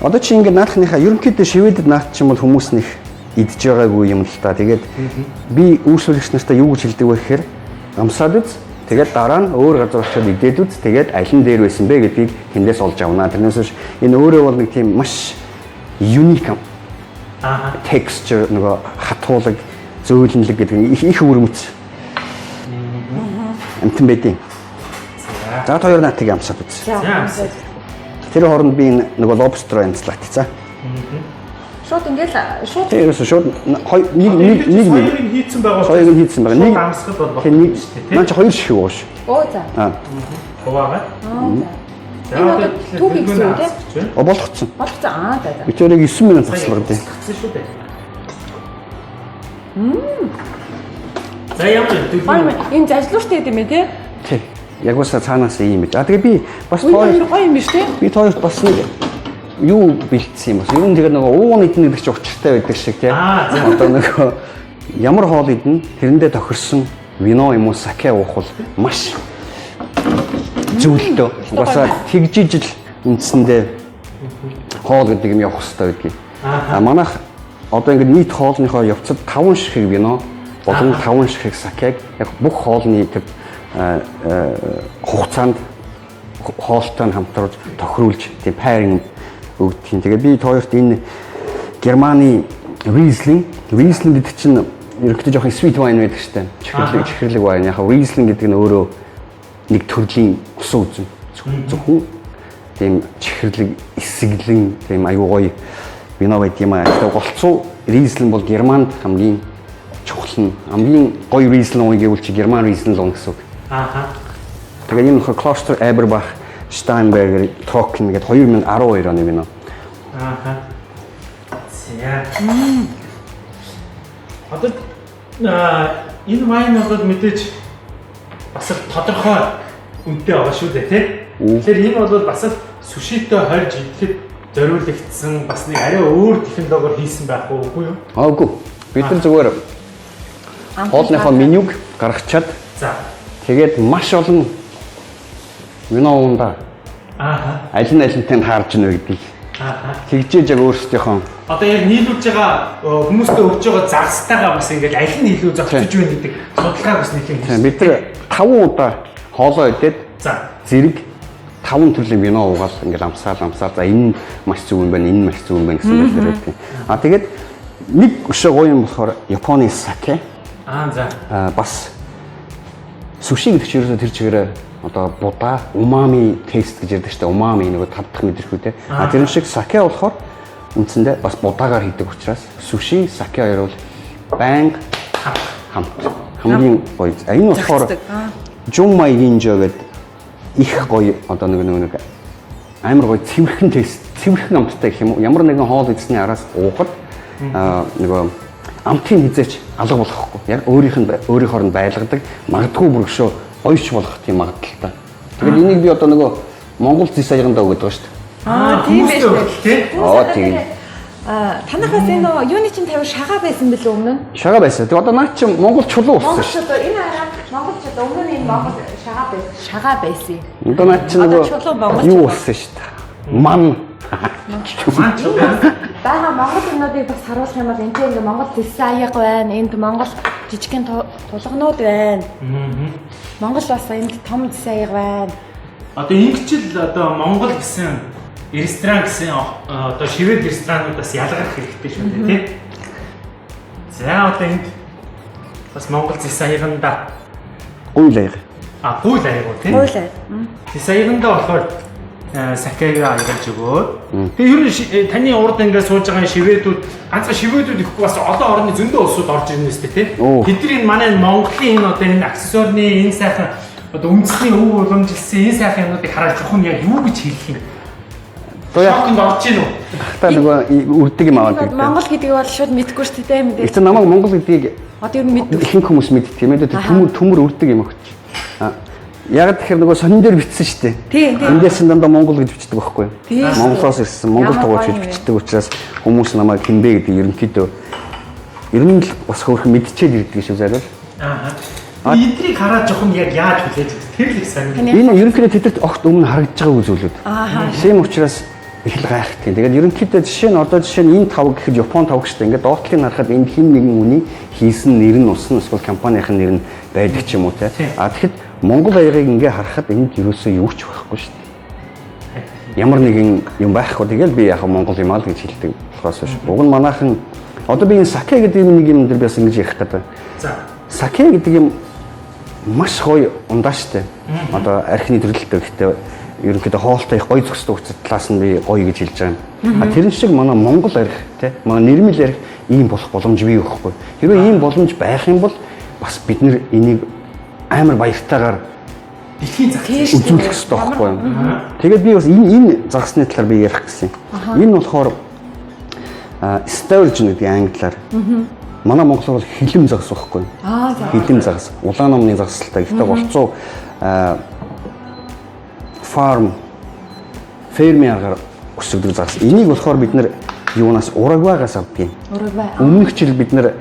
одоо чи ингээд наадхныхаа ерөнхийдөө шивэдэд наад чинь бол хүмүүс нэг идэж байгаагүй юм л та. Тэгээд би үүсвэрч нартай юу гэж хэлдэг вэ гэхээр амсаад үз. Тэгээд дараа нь өөр газар очиод идээд үз. Тэгээд аль нь дээр байсан бэ гэдгийг тэндээс олж авнаа. Тэрнээс биш энэ өөрөө бол нэг тийм маш unique texture нөгөө хатуулаг зөөлөнлөг гэдэг их өрмөц. Амтан байдیں۔ За хоёр наатыг амсаад үз. Тэр хооронд би нөгөө lobster амслаад за. Шууд ингээл шууд тэрээс шууд нэг хийцэн байгаа. Хоёрыг хийцэн байгаа. Нэг амсгал бол болно шүү дээ. Наач хоёр шиг уу ш. За. Хуваагаад. Энэ одоо түүхий гэсэн үү те? Болгоцсон. За. Би тэрийг 9 минут таслаад дээ. Тэгсэн шүү дээ. За ямар энэ зажлууртай юм ээ те? Тий. Яг уусаа цаанаас ийм байж. Тэгээ би бас гоё юм биш те? Би тоёрт бас нэг юу бэлдсэн юм бас. Ер нь тэгээд нөгөө ууган идэх гэдэг чинь учиртай байдаг шиг тий. Одоо нөгөө ямар хоол идэн тэрэндээ тохирсон вино юм уу саке уух бол маш зүйлтэй. Угаасаа тэгжижил үндсэндээ хоол гэдэг юм явах хэрэгтэй гэдгийг. Манайх одоо ингээд нийт хоолныхоо явцад 5 ширхэг вино болон 5 ширхэг сакег яг бүх хоолны тэр хугацаанд хоолтой хамтруулж тохируулж тийм пайринг өгдөг. Тэгээ би тоёрт энэ Германы Riesling гэдэг чинь ерөнхийдөө жоохон sweet wine байдаг штэ. Чихэрлэг wine. Яг Riesling гэдэг нь өөрөө нэг төрлийн усан үзэн. Зөвхөн тийм чихэрлэг, эсэглэн тийм аюу гоё вино байт юм аа. Тэгээ голцоо Riesling бол Германд хамгийн чухал нь хамгийн гоё Riesling ууя гэвэл чи Герман Riesling ууна гэсэн үг. Ааха. Тэгээ энэ нөхөр Kloster Eberbach, Steinberger, Trocken гэдэг 2012 оны вино. Ааха. За. Одоо энэ вайн бол мэдээж бас л тодорхой үнэтэй байгаа шүү дээ, тий? Тэгэхээр энэ бол бас л сушитой хорж идэхэд зориулагдсан бас нэг арай өөр технологиор хийсэн байх уу, үгүй юу? Үгүй. Бид нар зүгээр хоолныхоо менюг гаргачаад За. тэгээд маш олон вино уунда Ааха. аль нь харж ийнэ гэдгийг Ааха. тэгжээж яг өөрсдийнхөө Одоо яг нийлүүлж байгаа хүмүүстээ өгж байгаа зарцтайгаа бас ингээд аль нь илүү зохицож байна гэдэг судалгааг бас нэлийн тийм бид нар 5 удаа хоолоо идээд За. зэрэг 5 төрлийн вино уугаад ингээд амсаал за энэ маш зөв юм байна, энэ маш зөв юм байна гэсэн мэт байдаг. Тэгээд нэг өшөө гоё юм болохоор Японы саке За. бас суши гэдэг чинь ерөөсөө тэр чигээрээ одоо будаа умами тест гэж ярьдаг шүү дээ. Умами нэг тавдах мэдрэхүү те. Тэр шиг саке болохоор үндсэндээ бас будаагаар хийдэг учраас суши, саке хоёр бол банг хамт хамгийн гоё. Энэ болохоор Жуммай гинжо гэдэг их гоё одоо нэг амар гоё цэвэрхэн тест, цэвэрхэн амттай гэх юм уу. Ямар нэгэн хоол идсний араас уугаад нөгөө амтын хизээч алга болохгүй. Яг өөрийнхөө нь байлгадаг, магадгүй бүргшөө гоёч болох тийм магадaltaй. Тэгэхээр энийг би одоо нөгөө Монгол зис аягандаа өгöd байгаа шүү дээ. Тийм байж тээ. Тийм. Танахаас энэ нөгөө юуны чинь тавир шагаа байсан бэлээ өмнө нь? Шагаа байсан. Тэгээ одоо наад чинь Монгол чулуу болсон шүү. Монголчууд энэ араа монголчууд өмнө нь энэ Монгол шагаа байсан. Одоо наад чинь нөгөө юу болсон шүү дээ. Ман. Бага монгол юмнуудыг бас харуулах юм бол энэ ингээ монгол зэс аяг байна. Энд монгол жижигхэн тулгнууд байна. Монгол бас энд том зэс аяг байна. Одоо ингэчл одоо Монгол гэсэн ресторан гэсэн одоо шивэд ресторануудаас ялгарх хэрэгтэй шүү дээ, тий? За одоо энд бас Монгол зэс аяганда Гуйл аяг. гуйл аяг уу, тий? Гуйл аяг. Зэс аяганда болохоор сакега аягуулж өгөө. Тэгээ ер нь таны урд ингээд сууж байгаа шивэдүүд ганцхан шивэдүүд ихгүй бас олон орны зөндөө улсууд орж ирнэ үстэй тий. Тэдний манай Монголын энэ одоо энэ аксессуарны энэ сайхан одоо үндэсний өв уламжилсан энэ сайхан юмнуудыг хараад чухам яг юу гэж хэлэх юм. Шокнд орж ийн үү? Та нөгөө үрдэг юм аваад гэдэг. Монгол гэдгийг бол шууд мэдгүй шүү дээ мэдээ. Эцэг намайг Монгол гэдгийг одоо ер нь мэддэг. ихэнх хүмүүс мэддэг юм ээ. Төмөр үрдэг юм өгч. Яг тэгэхээр нөгөө сонин дээр бичсэн шүү дээ. Тийм. Эндээс дандаа Монгол гэж бичдэг байхгүй юу? Монголоос ирсэн Монгол тугууч гэж бичдэг учраас хүмүүс намайг хинбэ гэдэг ерөнхийдөө ер нь л бас хөөрхөн мэдчихэл ирдэг шүү зайлвал. Эдрийг хараад жоохон яг яаж хүлээж өгдөг тэр л их сайн. Энэ ерөнхийдөө тэдэрт огт өмнө харагдаж байгаа үзүүлүүд. Тийм учраас их л гайхдаг. Тэгээд ерөнхийдөө жишээ нь энэ тав гэхэд Япон тав гэжтэй. Ингээд доотлыг харахад энэ хин нэгэн үний хийсэн нэр нь усан эсвэл компанийн нэр нь байдаг ч юм уу те. Тэгэхэд Монгол аягыг ингээ харахад энд юусоо юу ч байхгүй шүү дээ. Ямар нэгэн юм байхгүй. Тэгэл би яг Монгол юм аа л гэж хэлдэг болохоос биш. Уг нь манайхан одоо би энэ саке гэдэг нэг юм дээр бас ингэж ярих гэдэг. За. Саке гэдэг юм маш гоё ундаа штэ. Одоо архины төрөлтэй гэхдээ ерөнхийдөө хоолтой их гоё зөксдөг талаас нь би гоё гэж хэлж байгаа юм. Тэр шиг манай Монгол арх тий манай нэрмэл арх ийм болох боломж бий өгөхгүй. Хэрвээ ийм боломж байх юм бол бас бид нэр энийг амар баяртайгаар дэлхийн загас үзүүлэх хэрэгтэй байхгүй юу? Тэгээд би бас энэ загасны талаар би ярих гэсэн. Энэ болохоор storage гэдэг англиар. Манай монголоор бол хилэм загас байхгүй юу? Хилэм загас. Улаан номны загастай. Гэхдээ голцоо фермиагаар өсгдөг загас. Энийг болохоор бид нэр юунаас Уругвайгаас авдаг юм. Өмнөх жил бид нэр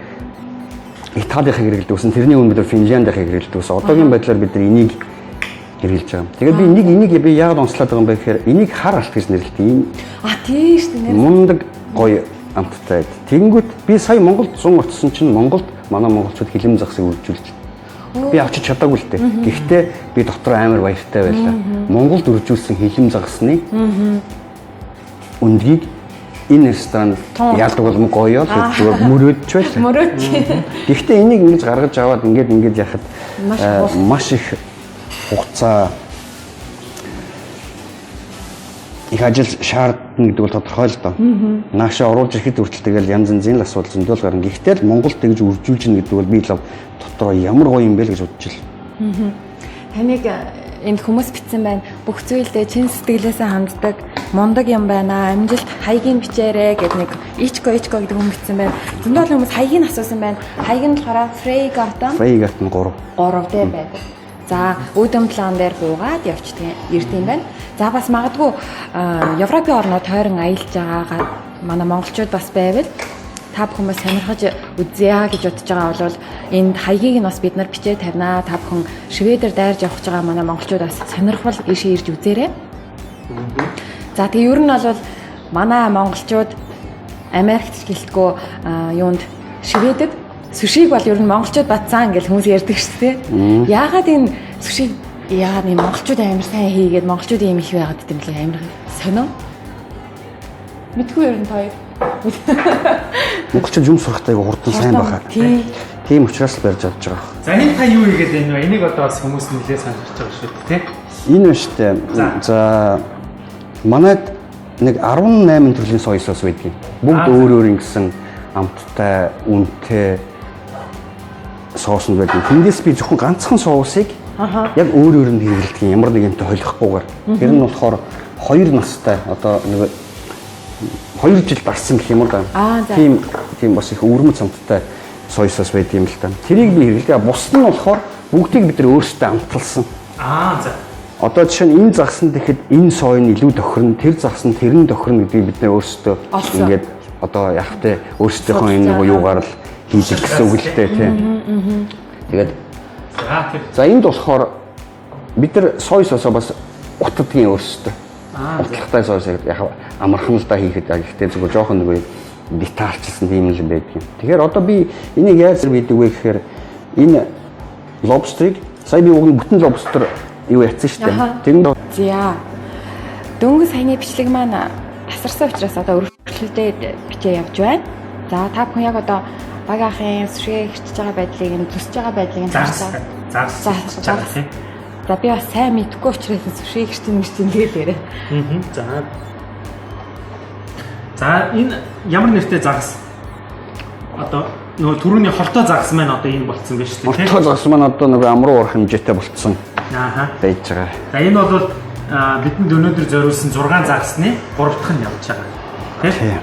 Италийг хэрэглэдэгсэн. Тэрний өмнө бид Финляндийг хэрэглэдэгсэн. Одоогийн байдлаар бид энийг хэрэглэж байгаа. Тэгээд би энийг би яагаад онцлоод байгаа юм бэ гэхээр энийг хар алт гэж нэрлэдэг. Тийм шүү дээ. Мундаг гоё амттай. Тэнгүүт би сая Монголд 100 очсон чинь Монголд манай монголчууд хилэм загсыг үржүүлж. Би авчиж чадаагүй л дээ. Гэхдээ би дотор амар баяртай байлаа. Монголд үржүүлсэн хилэм загсны өндгийг энэ ресторанд яалдаг бол гоё л зүгээр мөрөөдч байлаа. Мөрөөдч. Гэхдээ энийг ингэж гаргаж аваад ингэж яхад маш их хугацаа их ажил шаардна гэдэг бол тодорхой л доо. Наашаа оруулж ирэхэд хүртэл тэгэл янз янзын л асуудал зөндөл гарна. Гэхдээ л Монголд тэгж үржүүлж ийн гэдэг бол би л дотроо ямар гоё юм бэ гэж бодож байна. Таныг энд хүмүүс битсэн байна. Бүх зүйлдээ чин сэтгэлээсээ ханддаг мундаг юм байна. Амжилт хаягийн бичээрэй гэдэг нэг ичко гэдэг хүн битсэн байна. Зөндөл хүмүүс хаягийг асуусан байна. Хаяг нь болохоор Фрейгатон 3 тий байдаг. За үүдэн план дээр буугаад явчихдаг ирд юм байна. За бас магадгүй Европын орнууд тойрон аялж байгаа манай монголчууд бас байвал та бүхэн бас сонирхож үзье гэж бодож байгаа бол энд хаягийг нь бас бид нар бичээ тавина. Та бүхэн Шведээр дайрж явах гэж байгаа манай монголчууд бас сонирхвол ийшээ ирж үзээрэй. За тэгээ ер нь бол манай монголчууд Америкт ч гэлтгөө юунд Шведэд сүшиг бол ер нь монголчууд батсан гэж хүмүүс ярьдаг шүү дээ. Яагаад энэ сүшиг яагаад энэ монголчууд амар сайн хийгээд монголчууд юм их байгаад гэдэм лээ амар сонио. Мэдгүй ер нь хоёр. Монголчууд юм сурахтай хурдан сайн байхаа. Тийм учраас л барьж чадж байгаа. За энэ та юу хийгээд байна вэ? Энийг одоо бас хүмүүс нэлээд сонирхож байгаа шүү дээ, тий? Энэ ба штэ. За манайд нэг 18 төрлийн соёл сос байдаг. Бүгд өөр өөр ингэсэн амттай, үнэтэй соуснд байдаг. Тэндээс би зөвхөн ганцхан соусыг яг өөр өөр нь хэрэглэдэг ямар нэг юмтай холихгүйгээр. Тэр нь болохоор 2 настай одоо нэг 2 жил барсан гэх юм уу да. Тийм бас их өвөрмөц амттай соёл сос байдаг юм л та. Тэрийг би хэрэглэдэг. Бус нь болохоор бүгдийг бид нар өөрсдөө амталсан. За. Одоо жишээ нь энэ загсан тэгэхэд энэ сой нь илүү тохирно, тэр загсан тэр нь тохирно гэдгийг бид нэ өөрсдөө ингээд одоо яг тэ өөрсдийнхөө энэ нэг юугаар л хийдэг гэсэн үг л дээ тий. Тэгээд за энд болохоор бид нар сой сосоо бас утдгийн өөрсдөө. Утгатай сой сос яг амархан л да хийхэд яг ихтэй зүгээр жоохон нэг детальчилсан тийм л байдаг юм. Тэгэхээр одоо би энийг яаж хийдэг вэ гэхээр энэ лобстерыг сая би уг нь бүтэн лобстер юу яцсан шүү дээ. Тэрэнд за дөнгөж саяны бичлэг маань тасарсан учраас одоо өргөжлөлтөд бичээ явж байна. За та бүхэн яг одоо багийнхын сүшгээ хэрчж байгаа байдлыг нь төсөж байгаа байдлыг нь харсан. За би бас сайн мэдгүй учраас сүшгээ хэрчэн тэгээд яриа. За энэ ямар нэртэй загас? Одоо нөгөө түрүүний хортой загас маань одоо энэ болцсон байж тээ. Хортой загас маань одоо нөгөө амруу урах хэмжээтэй болцсон. Байж байгаа. За энэ бол бидэнд өнөөдөр зориулсан 6 загасны 3 дахь нь явж байгаа. Тийм.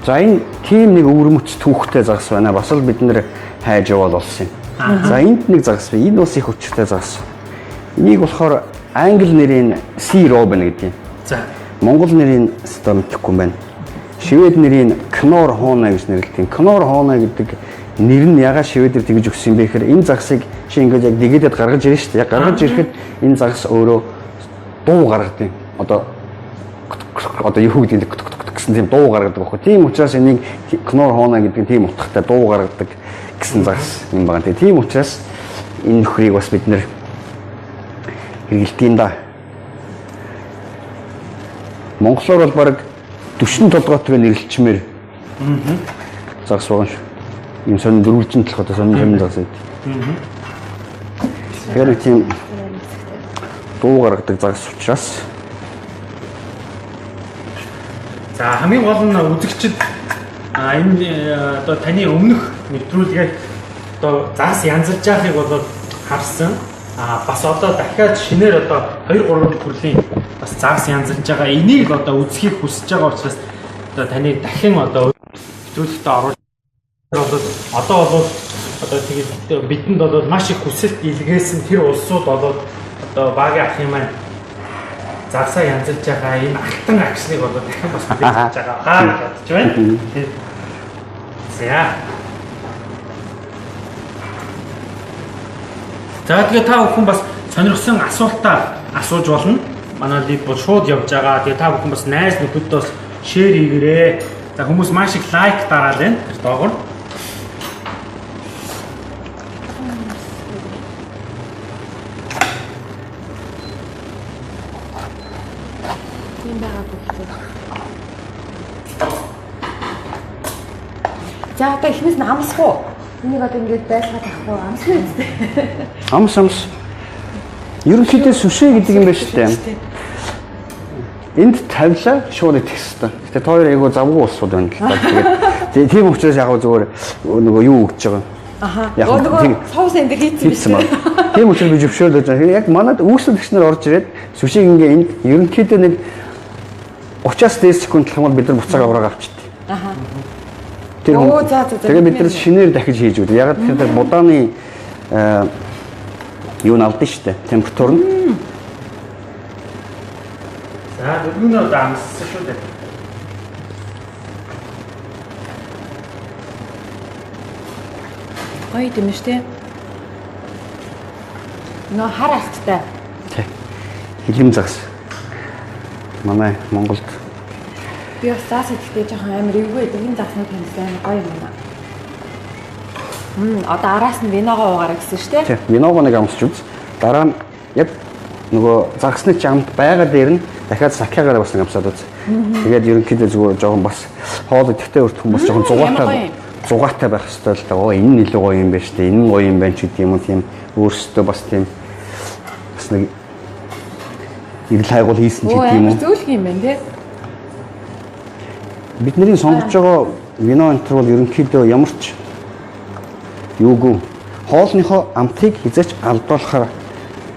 За энэ тийм нэг өвөрмөц түүхтэй загас байна. Бас л бид нэр хайж явал болсон юм. За энд нэг загас бай. Энэ бас их хүчтэй загас. Энийг болохоор англи нэрийн Sea Robin гэдэг юм. За. Монгол нэрийн өстой мэдэхгүй байна. Швед нэрийн Knorr Hona гэж нэрлэдэг. Knorr Hona гэдэг нэр нь ягаад шведээр тэгж өгсөн бэ гэхээр энэ загсыг чи ингээд яг дэгэдэд гаргаж ирнэ шүү дээ. Яг гаргаж ирэхэд энэ загс өөрөө дуу гаргадаг. Одоо юу гэдэг гэсэн тийм дуу гаргадаг байхгүй. Тийм учраас энийг Knorr Hona гэдэг тийм утгатай дуу гаргадаг гэсэн загс юм байна. Тийм учраас энэ нөхрийг бас бид нэр хэрэглэдэг юм да. Монголоор бол баг 40 толгойтой нэрлэлчмээр загс байгаа шүү. Ийм сонин дөрвөлжин толгойтой сонин загс байдаг. Тэгэхээр тийм дуу гаргадаг загс учраас за хамгийн гол нь үзэгчд энэ одоо таны өмнөх нэвтрүүлгээд одоо загс янзлж байгааг бол харсан. Бас одоо дахиад шинээр одоо 2-3 төрлийн бас загс янзлж байгаа. Энийг л одоо үзхийг хүсэж байгаа учраас одоо таны дахин одоо нэвтрүүлэгтээ оруулж одоо бол одоо тэгээд бидэнд бол маш их хүсэлт илгээсэн тэр улсууд бол одоо багийн ах юм аа загсаа янзлж байгаа энэ алтан агшныг бол дахин бас хүлээж байгаа гэж бодож байна. За тэгээ та бүхэн бас сонирхсан асуултаа асууж болно. Манай лид бол шууд явж байгаа. Тэгээ та бүхэн бас найз нөхөдөө бас шеэр хийгээрэй. За хүмүүс маш их лайк дараал байна. Тэр доогоор. За одоо ихнээс нь амсах уу? Энийг одоо ингэж байлгаад авахгүй амсах үү? Амс. Ерөнхийдөө сүшээ гэдэг юм байна шүү дээ. энд тавилаа шууд идэх хэрэгтэй. Гэтэ тоо хоёр айгуу завгүй улсууд байна л да. Тэгээд тийм учраас яг зүгээр нөгөө юу өгч байгаа. Аха. Нөгөө соус энэ дэр хийсэн юм. Тийм учраас би зөвшөөрөл өгч байгаа. Яг манад үүсэлгчнэр орж ирээд сүшиг ингээ энд ерөнхийдөө нэг 30-аас дээш секунд болох юм бол бид нар буцаага ураг авчихдээ. Аха. Тэгээд бид нар шинээр дахиж хийж өгдөө. Яг тэгэхээр будааны юу навдсан шүү дээ. Температур нь. За дөрвөн удаа амссан шүү дээ. Гоё юм шүү дээ. Нөө хар алттай. Тэг. Хилэм загас. Манай Монголд би бас заас идэхдээ жоохон амар эвгүй энэ заснууд таньсан гоё юм байна. Одоо араас нь виногоо уугаарай гэсэн шүү дээ. Тэг. Виногоо нэг амсч үз. Дараа нь яг нөгөө загсны чамд байгаа дээр нь дахиад сакягаар бас нэг амсаад үз. Тэгээд ерөнхийдөө зүгээр жоохон бас хоол идэхтэй өртөх хүмүүс жоохон зугаатай байх хэрэгтэй л да. Энэ нь илүү гоё юм байна шүү дээ. Энэ нь гоё юм байна ч гэдэг юм уу тийм өөрсдөө бас тийм бас нэг ирэл хайгуул хийсэн ч гэдэг юм уу. Зөвлөх юм байна тий. Бидний сонгож байгаа вино энтер бол ерөнхийдөө ямар ч юугүй хоолныхоо амтыг хязгаарч алдуулахаар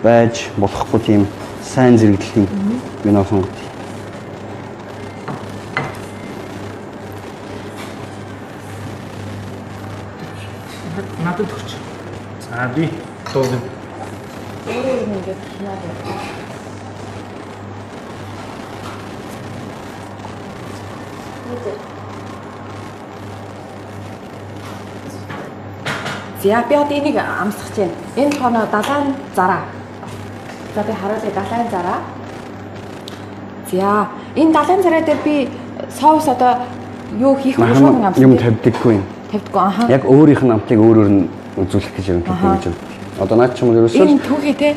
байж болохгүй тийм сайн зэрэглэлийн вино сонгох. Надад өгч. За би дуулна. Өөрөө ингэж хинаа. За би одоо энийг амсгах чинь. Энэ тоноо далайн зараа. За би харуулъя далайн зараа. За энэ далайн зараа дээр би соус одоо юу хийх вэ шууд амсгах юм тавьдаггүй юм. Тавьдаггүй аха. Яг өөрийнх нь амтыг өөрөөр нь үзүүлэх гэж юм тийм. Одоо наад ч юм уу ерөөсөө энэ түүхий те.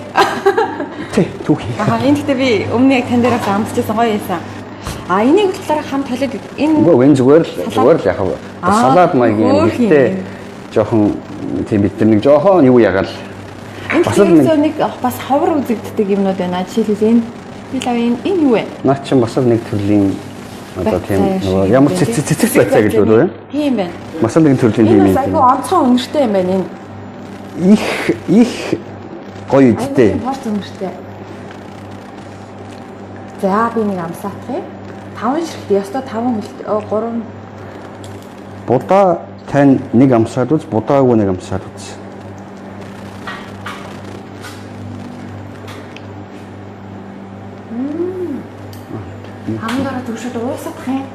Тий, түүхий. Аха энэ гэхдээ би өмнө яг тань дээрээс амсчихсан гоё байсан. А энийг болохоор хамт толиод энэ үгүй энэ зүгээр л яг салаад маягийн гэхдээ жоохон тийм бид нар нэг жоохон юу ягаал. Бас нэг бас ховор үзэгддэг юмнууд байна. Жишээлбэл энэ юу вэ? Наад чинь бас нэг төрлийн одоо тийм нөгөө ямар цэцэг байцаа гэж бодов юм. Тийм байна. Бас нэг төрлийн тийм юм. Энэ айгүй онцгой үнэртэй юм байна энэ. Их гоё үдтэй. Маш үнэртэй. За би нэг амсаах юм. 5 ширхт ёстой 5 3 будаа тань нэг амсаад үз, будаагүй нэг амсаад үз. Хамдара төгшөд уусах юм.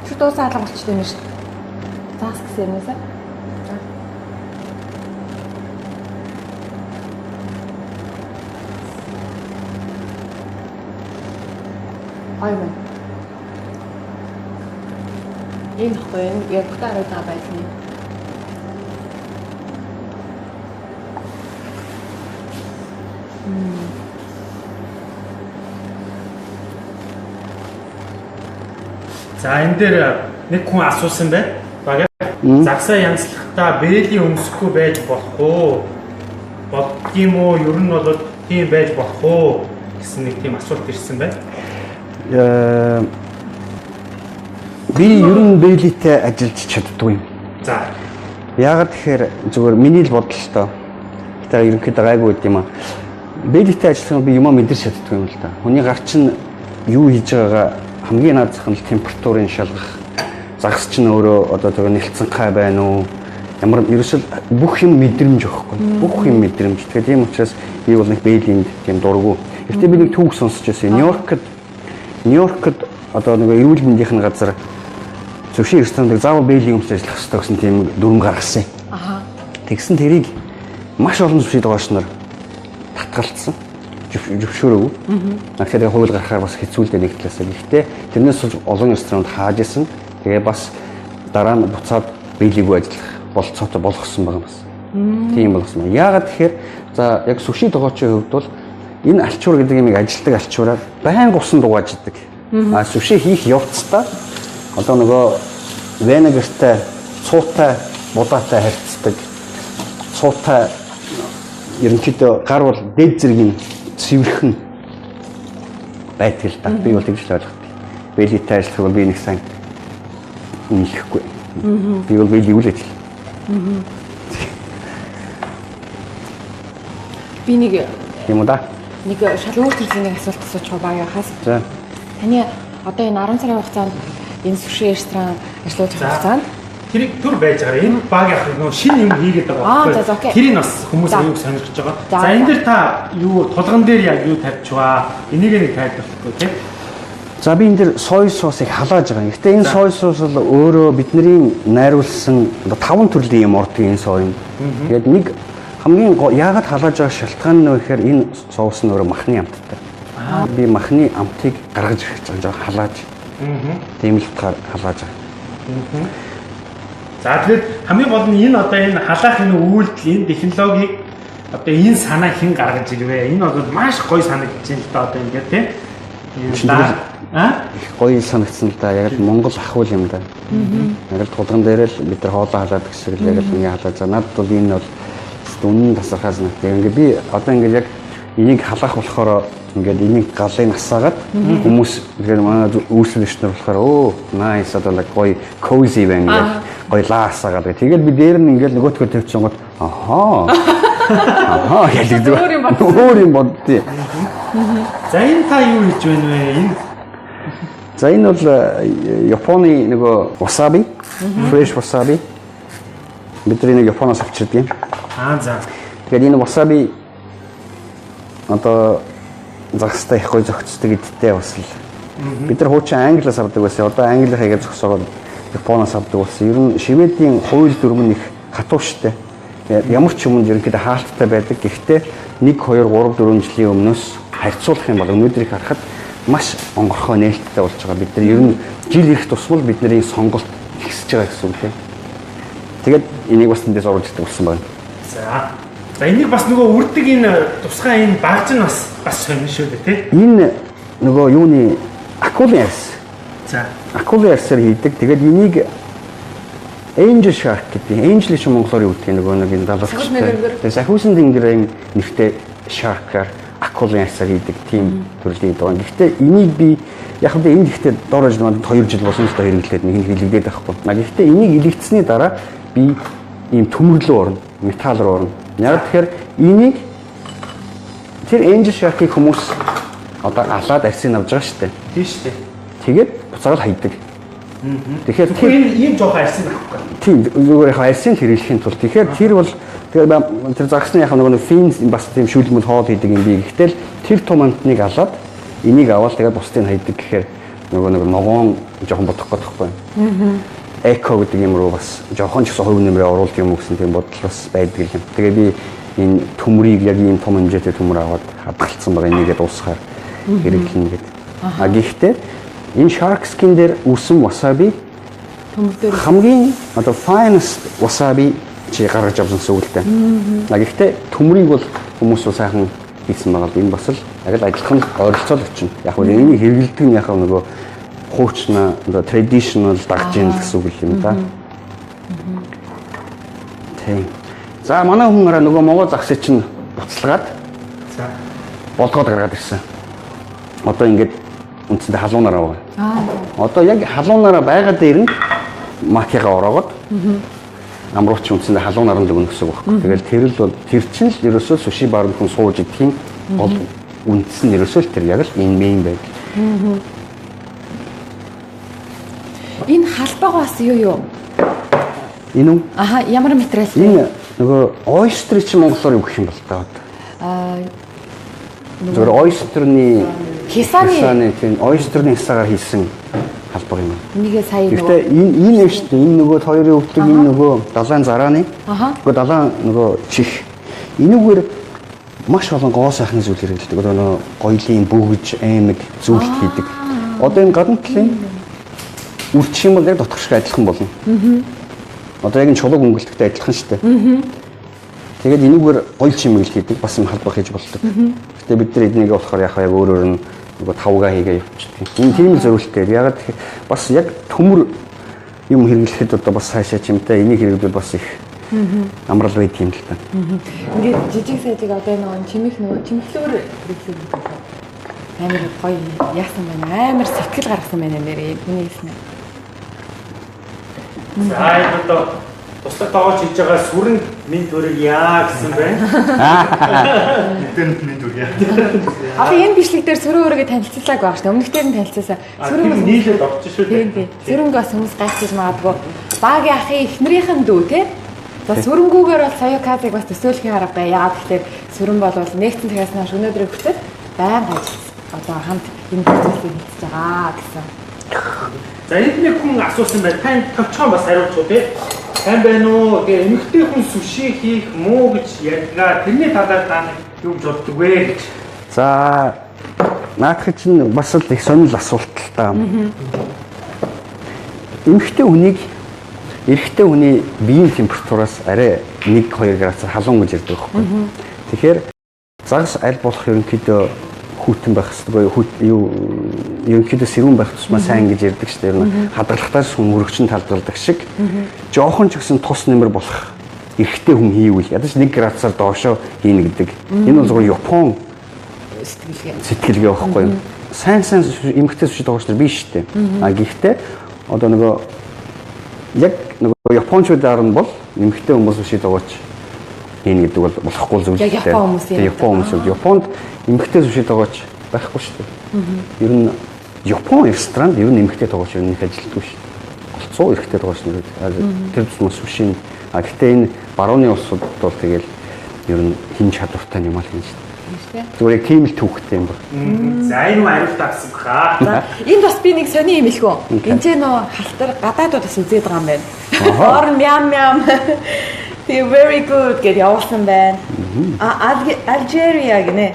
Шүт уусаа алга болчихсон юм шүү. Заас гэсэн юм уу? Айван. Энэ хойно яг тарай та байсан. За энэ дээр нэг хүн асуусан байна. Багаа загсаа янзлахдаа бээлийн өмсөхгүй байж болох уу? Болдгийм үү? Ер нь бол тийм байж болох уу гэсэн нэг тийм асуулт ирсэн байна. Би ер нь бэлитэй ажиллаж чаддгүй юм. За. Яагаад тэгэхээр зүгээр миний л бодол л тоо. Гэтэ ерөнхийдөө гайгүй гэдэг юм аа. Бэлитэй ажиллах би юмаа мэдэрч чаддгүй юм л та. Хүний гар чинь юу хийж байгаагаа хамгийн наад зах нь температурын шалгах. Загас чинь өөрөө одоо тэгээ нэлцэнхай байна уу? Ямар ерөөсөл бүх юм мэдрэмж өгөхгүй. Бүх юм мэдрэмж. Тэгэхээр тийм учраас би бол нэг бэлинд тийм дурггүй. Гэтэ би нэг түүх сонсч байсан. Нью-Йоркд одоо нэг эрүүл мэндийн газар зөвшөөрөл ресторанд заавал бэйлийн өмсөж ажиллах хэрэгтэй гэсэн тийм дүрм гаргасан. Аха. Тэгсэн тэрийг маш олон зөвшөөрөл дагаач нар татгалцсан. Зөвшөөрөөгүй. Тэгэхээр хууль гаргахаар бас хэцүүлдэ нэг талаас. Гэхдээ тэрнээс олон ресторанд хааж исэн. Тэгээ бас дараа нь буцаад бэйлийгүй ажиллах болцоотой болгосон байгаа юм бас. Тийм болгосон. Яагаад тэгэхээр за яг сүши дагаачийн хувьд бол энэ альчуур гэдэг юмыг ажилтдаг альчуураар байнга усан дугааж идэг. А сүши хийх явцдаа одоо нөгөө венегертэй цуутай будаатай харьцдаг. Цуутай ерөнхийдөө гар бол дээд зэргийн цэвэрхэн байдаг л да. Би бол тэгж л ойлгохгүй. Бэлитэй ажиллах бол би нэг сайн үнэлэхгүй. Би бол бэл юу л ажил. Би нэг юм уу да? нэг шалгуур төрлийн нэг асуулт асууж байгаа хаас. За. Таны одоо энэ 10 сарын хугацаанд энэ суши ресторан ажиллаж байгаа хугацаанд Тэр төр байж байгаа. Энэ баг яг нөгөө шинэ юм хийгээд байгаа байхгүй. Тэрийг бас хүмүүс аюуг сонирхож байгаа. За энэ дээр та юу тулган дээр яг юу тавьчихваа? Энийг нэг тайлбарлахгүй тийм. За би энэ дээр сой соусыг халааж байгаа. Гэхдээ энэ сой соус бол өөрөө бидний найруулсан 5 төрлийн юм ордог энэ сой. Тэгээд нэг хамгийн яагаад халааж байгаа шалтгаан нь вэ гэхээр энэ соус нь өөрөө махны амттай. Би махны амтыг гаргаж ирэх гэж байгаа халааж. Тийм л утгаар халааж байгаа. За тэгээд хамгийн гол нь энэ одоо энэ халаах энэ үйлдэл энэ технологиг одоо энэ санаа хэн гаргаж ирвэ? Энэ бол маш гоё санагдаж байна л да одоо ингээд тийм. Их гоё санагдсан л да. Яг л Монгол ахвал юм да. Яг л тулган дээр л бид нар хоолоо халаад гэсэн яг л ингээд халаад. За надад бол энэ бол үнэн тасархаас нэг. Ингээд би одоо ингээд яг энийг халаах болохоор ингээд энийг галыг насаагаад хүмүүс тэгэхээр манай үйлчлэгч нар болохоор оо nice одоо гоё cozy байна гэж гоё лаасаагаад. Тэгээд би дээр нь ингээд нөгөөтгөө тавьчихсан гот ахаа гэдэг өөр юм боддیں۔ За энэ та юу хийж байна вэ? Энэ за энэ бол Японы нөгөө wasabi, fresh wasabi. Бидний нэг Японоос авчирдаг юм. За. Тэгээд энэ wasabi одоо загстай их гоё зохицдог идтэй бас л. Бид нар хуучин англиас авдаг байсан. Одоо англи хайгаа зогсоогоод Японоос авдаг болсон. Ер нь Шведийн хууль дүрм их хатууштай. Ямар ч юмд ерөнхийдөө хаалттай байдаг. Гэхдээ 1, 2, 3, 4 жилийн өмнөөс харьцуулах юм бол өнөөдрийг харахад маш онгорхой нээлттэй болж байгаа. Бид нар ер нь жил ирэх тусмал бидний сонголт ихсэж байгаа гэсэн үг тийм. Тэгээд энийг бас тэндээс оруулж идэх болсон байна. За энийг бас нөгөө үрдэг энэ тусгай энэ багж нь бас сонир шүү дээ тий. Энэ нөгөө юуны акулын арьс. За акулын арьсаар хийдэг. Тэгээд энийг angel shark гэдэг. Angel шиг монголоор юу гэдэг нөгөө нэг энэ далавчтай. Тэгээд сахиусан тэнгэрийн нэртэй shark-аар акулын арьсаар хийдэг тийм төрлийн доо. Гэхдээ энийг би яг л энэ ихтэй доорож надад 2 жил болсон л да хэрэглээд нэг нь хилэгдээд байхгүй. Гэхдээ энийг илэгдсэний дараа би ийм төмөрлөө орно, металл руу орно. Яг тэгэхээр энийг тэр angel shark-ыг хүмүүс одоо алаад арьсыг авч байгаа шүү дээ. тийм шүү дээ. Тэгээд буцаагаад хайдаг. Тэгэхээр тэр ийм жоохон арьсыг авахгүй. Тийм зүгээр яг арьсыг хэрэглэхийн тулд тэгэхээр тэр бол тэр загсны яг нөгөө фин бас тийм шүлмэл хоол хийдэг юм би. Гэтэл тэр том амтныг алаад энийг аваад тэгээд бусдыг хайдаг гэхээр нөгөө нэг ногоон жоохон бодох гэдэгхгүй. Эко гэдэг юм руу бас жоохон ч гэсэн хувь нэмрээ оруулах юм гэсэн тийм бодол бас байдаг юм. Тэгээ би энэ төмрийг яг ийм том хэмжээтэй төмөр аваад хадгалсан байгаа энийгээ дуусгаар хэрэглэнэ гэдэг. Гэхдээ энэ shark skin дээр үсэн wasabi хамгийн одоо finest wasabi чи гаргаж авсан сүгэлтэй. Гэхдээ төмрийг бол хүмүүс бол сайхан хийсэн байгаа л энэ бас л яг л адилхан ойролцоол очино. Яг нь энийг хэрэглэдэг нь яг нөгөө хуучна одоо traditional дагж ийн гэсэн үг юм да. Тийм. За манай хүмүүс нөгөө Монгол загсыг чинь буцалгаад болгоод гаргаад ирсэн. Одоо ингээд үндсэндээ халуунаараа байгаа. Одоо яг халуунаараа байгаа дээр нь макигаа ороогоод амрууч үндсэндээ халуунаар нь өгнө гэсэн үг байхгүй. Тэгэл тэр л бол тэр чинь л ерөөсөө суши баард хүн сууж идэх бол үндс нь ерөөсөө л тэр яг л энэ мейн байг. Энэ халбаг бас юу? Энэ үү? Аха, ямар материал? Энэ нөгөө oyster чи монголоор юу гэх юм бол таа. Зөвхөн oyster-ны хисааны тийм oyster-ны хисаагаар хийсэн халбаг юм. Энийг сая нөгөө. Гэхдээ энэ нь шүү дээ. Энэ нөгөө хоёрын өвдөг энэ нөгөө далайн зарааны. Нөгөө далайн нөгөө чих. Энэгээр маш олон гоо сайхны зүйл хэрэглэдэг. Одоо нөгөө гоёлын бөгж, аймаг зүйлт хийдэг. Одоо энэ гадна талын үрчих юм бол яг дотор шиг адилхан болно. Одоо яг энэ чулууг өнгөлтөгтэй адилхан шүү дээ. Тэгээд энэгээр гоё чимэглэл хийдэг бас юм халбаг хийж болдог. Гэтэ бид нар эднийг болохоор яг өөрөөр нь нөгөө тавгаа хийгээ явуулчихдаг. Энэ тийм л зөвлөлтэй. Ягаад гэхээр бас яг төмөр юм хэрэглэхэд одоо бас хаашаа чимтэй энийг хэрэглэвэл бас их Амрал байдаг юм л та. Ингээд жижиг сайжиг одоо нөгөө чимэглүүр амар гоё яасан байна. Амар сэтгэл гаргасан байна нэрээ. Хүний хэлснэ. За энэ одоо туслах тоогооч хийж байгаа сүрэн минь төрөг яа гэсэн байна. Интернет минь дүр яа. Одоо энэ бичлэг дээр сөрөө өөрийгөө танилцуулаагүй байгаа шүү дээ. Өмнөх дээр нь танилцаасаа. Сүрэн нийлээд орчих шүү дээ. Сөрөнгө бас хүмүүс гайхаж магадгүй. Багийн ахын эхнэрийнхэн дүү те. За сүрэнгүүгээр бол Соёказыг бас төсөөлхийн арга бай. Яагаад гэхээр сүрэн бол нэгдсэн цагаас хойш өнөөдрийг хүртэл байнга одоо хамт энэ зүйлийг хийчихэж байгаа гэсэн. За энд нэг хүн асуусан байна. Тань товчхон бас хариулж уу те. Сайн байна уу? Гэ эмэгтэй хүн сүши хийх муу гэж ярьгаа. Тэрний талаар та юу гэж боддог вэ гэж. За наадах чинь бас л их сонирхол асуулт л та. Эмэгтэй хүнийг эрэгтэй хүний биеийн температураас арай 1-2 градусаар халуун гэж ярьдаг байхгүй. Тэгэхээр загас аль болох ерөнхийдөө хүүтэн байх хэрэгтэй юу ерөнхийдөө сэрүүн байх тусмаа сайн гэж ярьдаг шүү дээ. Ер нь хадгалахтаас хүн мөрөгчин талдуулдаг шиг жоохон ч гэсэн тус нэмэр болох эрэгтэй хүн хийвэл ядаж 1 градусаар доошоо хийнэ гэдэг. Энэ бол зөвхөн Япон сэтгэлгээ байхгүй юу? Сайн эмэгтэй сүшид байгаа шүү дээ биш шүү дээ. А гэхдээ одоо нөгөө яг нөгөө Япончуудаар нь бол эмэгтэй хүмүүс сүшид байгаач хийнэ гэдэг бол болохгүй зүйл шүү дээ. Япон хүмүүс Японд эмэгтэй сүшид байгаач байхгүй шүү дээ. Ер нь Япон ресторанд ер нь эмэгтэй байгаач ер нь их ажилтгүй шүү дээ. Голцоо эрэгтэй байгаач нэр тэр хүмүүс сүшин. А гэхдээ энэ барууны улсууд бол тэгэл ер нь хин чадвартай юм аа л юм шүү дээ. Зүгээр тийм л түүхтэй юм байна. За энэ хариулт авсан баха. За энд бас би нэг сони юм хэлэхүү. Энд ч нөө халтар гадаадууд бас үзээд байгаа юм байна. Орн мям. They very good гэж явуулсан байна. Алжириа гинэ.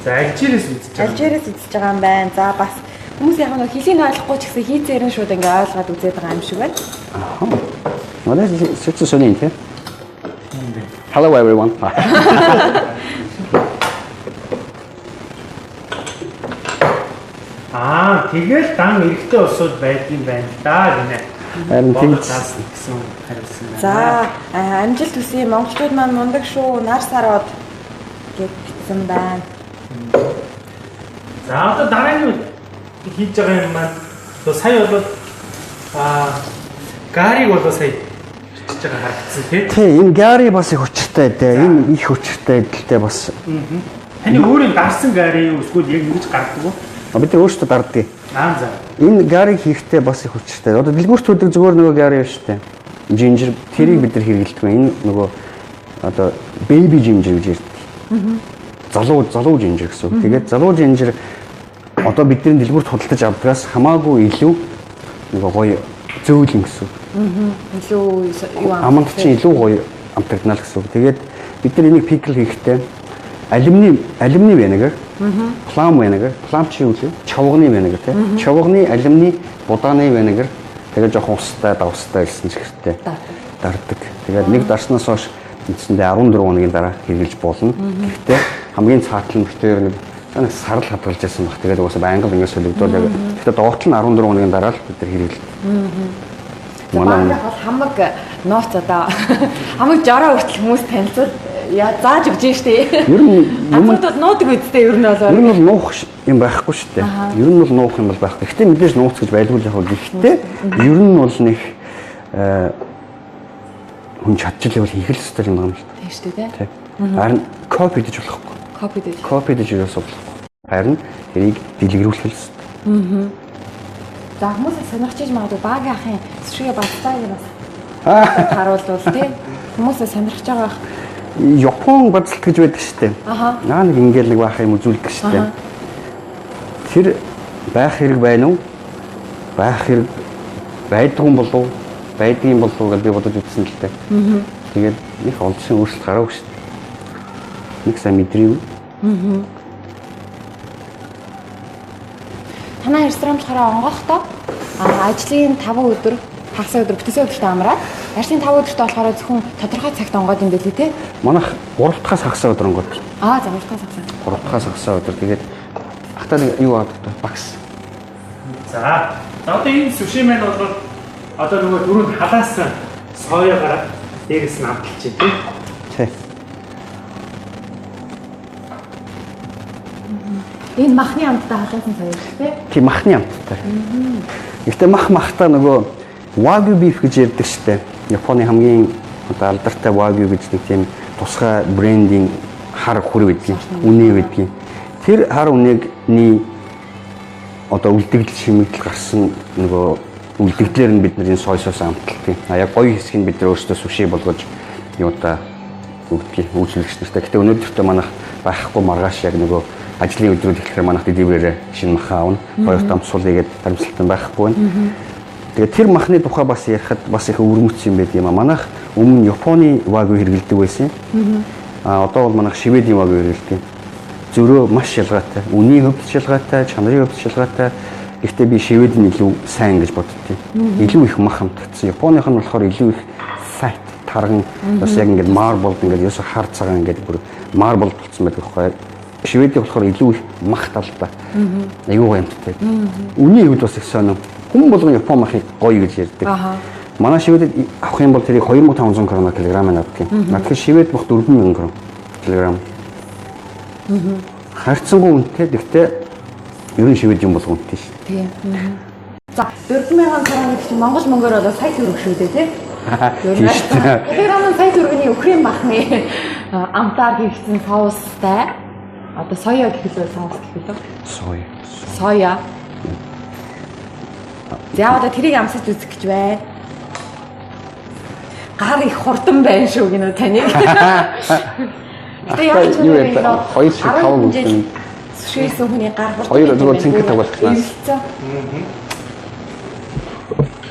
За Алжирэс үзэж байгаа. Алжирэс үзэж байгаа юм байна. За бас хүмүүс яг нэг хэлийг ойлгохгүй ч гэсэн хийцээр нь шууд ингээ ойлгоод үзээд байгаа юм шиг байна. Надад сэтгэл сони тийм. Hello everyone. Тэгэл дан эрэгтэй улсууд байдсан байна да гинэ. Харин тэгж гэсэн хариулсан байна. За амжилт хүсье монголчууд маань мундаг шүү. Нар сарууд гэж бичсэн байна. За одоо дараагийн хийж байгаа юм маань одоо сая бол гариг бол сая хийж байгаа харагдсан тийм. Тэ энэ гари бас их учиртай дээ. Энэ их учиртай гэдэлтэй бас. Таны өөрийн дарсан гари юу эсвэл яг ингэж гардаг уу? Бид өөрсдөө дарддаг. За. Энэ гариг хийхдээ бас их учиртай. Одоо дэлгүүртүүд зүгээр нөгөө гари байна шүү дээ. Жинжер тэрийг бид нар хэрэглэдэг. Энэ нөгөө одоо baby ginger гэж ярьдаг. Залуу жинжер гэсэн. Тэгээд залуу жинжер одоо бидний дэлгүүрт худалдаж авдгаас хамаагүй илүү нөгөө гоё зөөлөн гэсэн. Илүү юу аманд чинь илүү гоё амтагдана л гэсэн. Тэгээд бид нар энийг пикл хийхдээ алюминий винегар, плам винегар, плам чи юу вэ? Чавганы винегар тийм. Чавганы алюминий будааны винегар тэгээд жоохон устай, давстай гэсэн чигтээ дарддаг. Тэгээд нэг дарснаас хойш эцэндээ 14 хоногийн дараа хэрэгжилж болно. Гэхдээ хамгийн цаатал нь битээр нэг сарал хадгалж байсан баг. Тэгээд угаасаа байнга ингэж солигдвол яг гэхдээ доогт нь 14 хоногийн дараа л бид нар хэрэгжилдэг. Манай бол хамаг нууц одоо хамаг жороо хүртэл хүмүүс танилцвал яа зааж өгч штэ. Ер нь юмд бол нуудаг үстэй ер нь бол. Ер нь бол нуух юм байхгүй шүү дээ. Ер нь бол нуух юм бол байхгүй. Гэхдээ мэдээж нууц гэж байлгүй яг гэхдээ ер нь бол нэг хүн чадчихлаа бол хийх л ёстой юм байна шүү дээ. Тийм шүү дээ. Тийм. Харин копи гэж болохгүй. Копи гэж юусоо болохгүй. Харин тэрийг дэлгэрүүлэх л ёстой. За хүмүүс сонирхож магадгүй багийн ахын сүшгээ бацтайг бас харуулвал тийм хүмүүс сонирхож байгаа. Япон бацалт гэж байдаг шүү дээ. Наа нэг ингээл нэг баах юм үзүүлдэг шүү дээ. Тэр байх хэрэг байна уу? Байх хэрэг байдаг юм болов уу? Байдгийн болов уу гэж би бодож үзсэн л дээ. Тэгээд их олдсон өөрчлөлт гараагүй шүү дээ. Нэг сайн мэдрээв. Танай ресторан болохоор онгохдоо ажлын 5 өдөр, хагас өдөр, бүтээсээ өдөртөө амраад ажлын 5 өдөртөө болохоор зөвхөн тодорхой цагт онгоод юм билий те. Манайх 3-аас хагас өдөр онгоод. За 3-аас хагас. 3-аас хагас өдөр. Тэгээд ахтаа юу авдаг вэ? Багс. За одоо энэ сүши маань бол одоо нөгөө дөрөнд халаасан соёо гараад дээрээс нь амталж тий. Тий. Энэ махны амттай халуусан сая шүү дээ. Тийм махны амттай. Гэхдээ махтаа нөгөө wagyu beef гэж ярьдаг штэ. Японы хамгийн одоо алдартай wagyu гэж нэг тийм тусгай брендинг хар хүр байдгийг, үнэ байдгийг. Тэр хар үнэний одоо үлдэгдэл шимэгдэл гарсан нөгөө үлдэгдлэр нь бид нар энэ сой соос амталдаг. А яг гоё хэсгийг бид нар өөрсдөө суши болгож юутай өгдөг үйлчлэгч нартай. Гэтэ өнөөдөртөө манайх байхгүй маргааш яг нөгөө ажлын өдрүүд ихлэхээр манайх дэврээрээ шинэ мах аавна. Хоёр там сулыгээд харамсалтай байхгүй байна. Тэгээд тэр махны тухай бас ярихад бас их өвөрмөц юм байд юм а. Манайх өмнө Японы wagyu хэрэглэдэг байсан. А одоо бол манайх шведийн wagyu хэрэглэдэг. Зөрөө маш шалгаатай. Үнийн хөвд шалгаатай, чанарын хөвд шалгаатай. Гэхдээ би швед нь илүү сайн гэж боддتي. Илүү их мах хамтагдсан. Японых нь болохоор илүү их fat тарган бас яг ингээд marble ингээд ёсо хар цагаан ингээд бүр marble болсон байдаг байхгүй. Шведийн болохоор илүү их мах талтай. Аюу гэмттэй. Үнийн хөвд бас их сонин. Хүн болгон Япон махыг гоё гэж ярьдаг. Манай шведэд авах юм бол тэрийг 2500 крон килограмм авдаг юм. Надад швед мах 4000 крон килограмм. Харьцангуй үнэтэй. Гэхдээ ер нь швед юм болгон үнэтэй шүү. Тийм. За 4000 крон гэж Монгол мөнгөөр бол сая төгрөг шүү дээ тий. Тийм шүү. Тэгэхээр сая төгрөгийн өхрийн махны амтаар хийгдсэн соустай. Одоо соёо гэхэл соус гэхэл. Соёо. За одоо тэрийг амсаж үзэх гэж байна. Гар их хурдан байна шүү гинэ таныг. Тэгээ яг ч нэг хоёр шиг тавг үлдэн. Шийсэн хүний гар хурдан. Хоёр зүгээр цэнхэ тавгалцсан.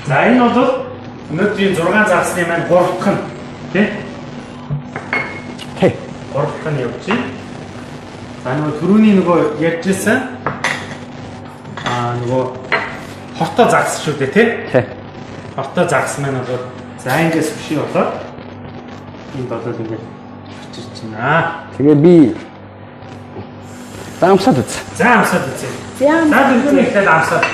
За энэ бол өнөөдрийн 6 загсны маань 3 дахь нь тий? Тий. 3 дахь нь явж байна. За нөгөө түрүүний нөгөө ярьжсэн нөгөө хортой загс шүү дээ тий? Тий. Хортой загс маань бол за ингээс биши болоод энд болоод ингээд очирч байна. Тэгээ би амсаад үз. За амсаад үзье. За түрүүний ихтэй амсаад.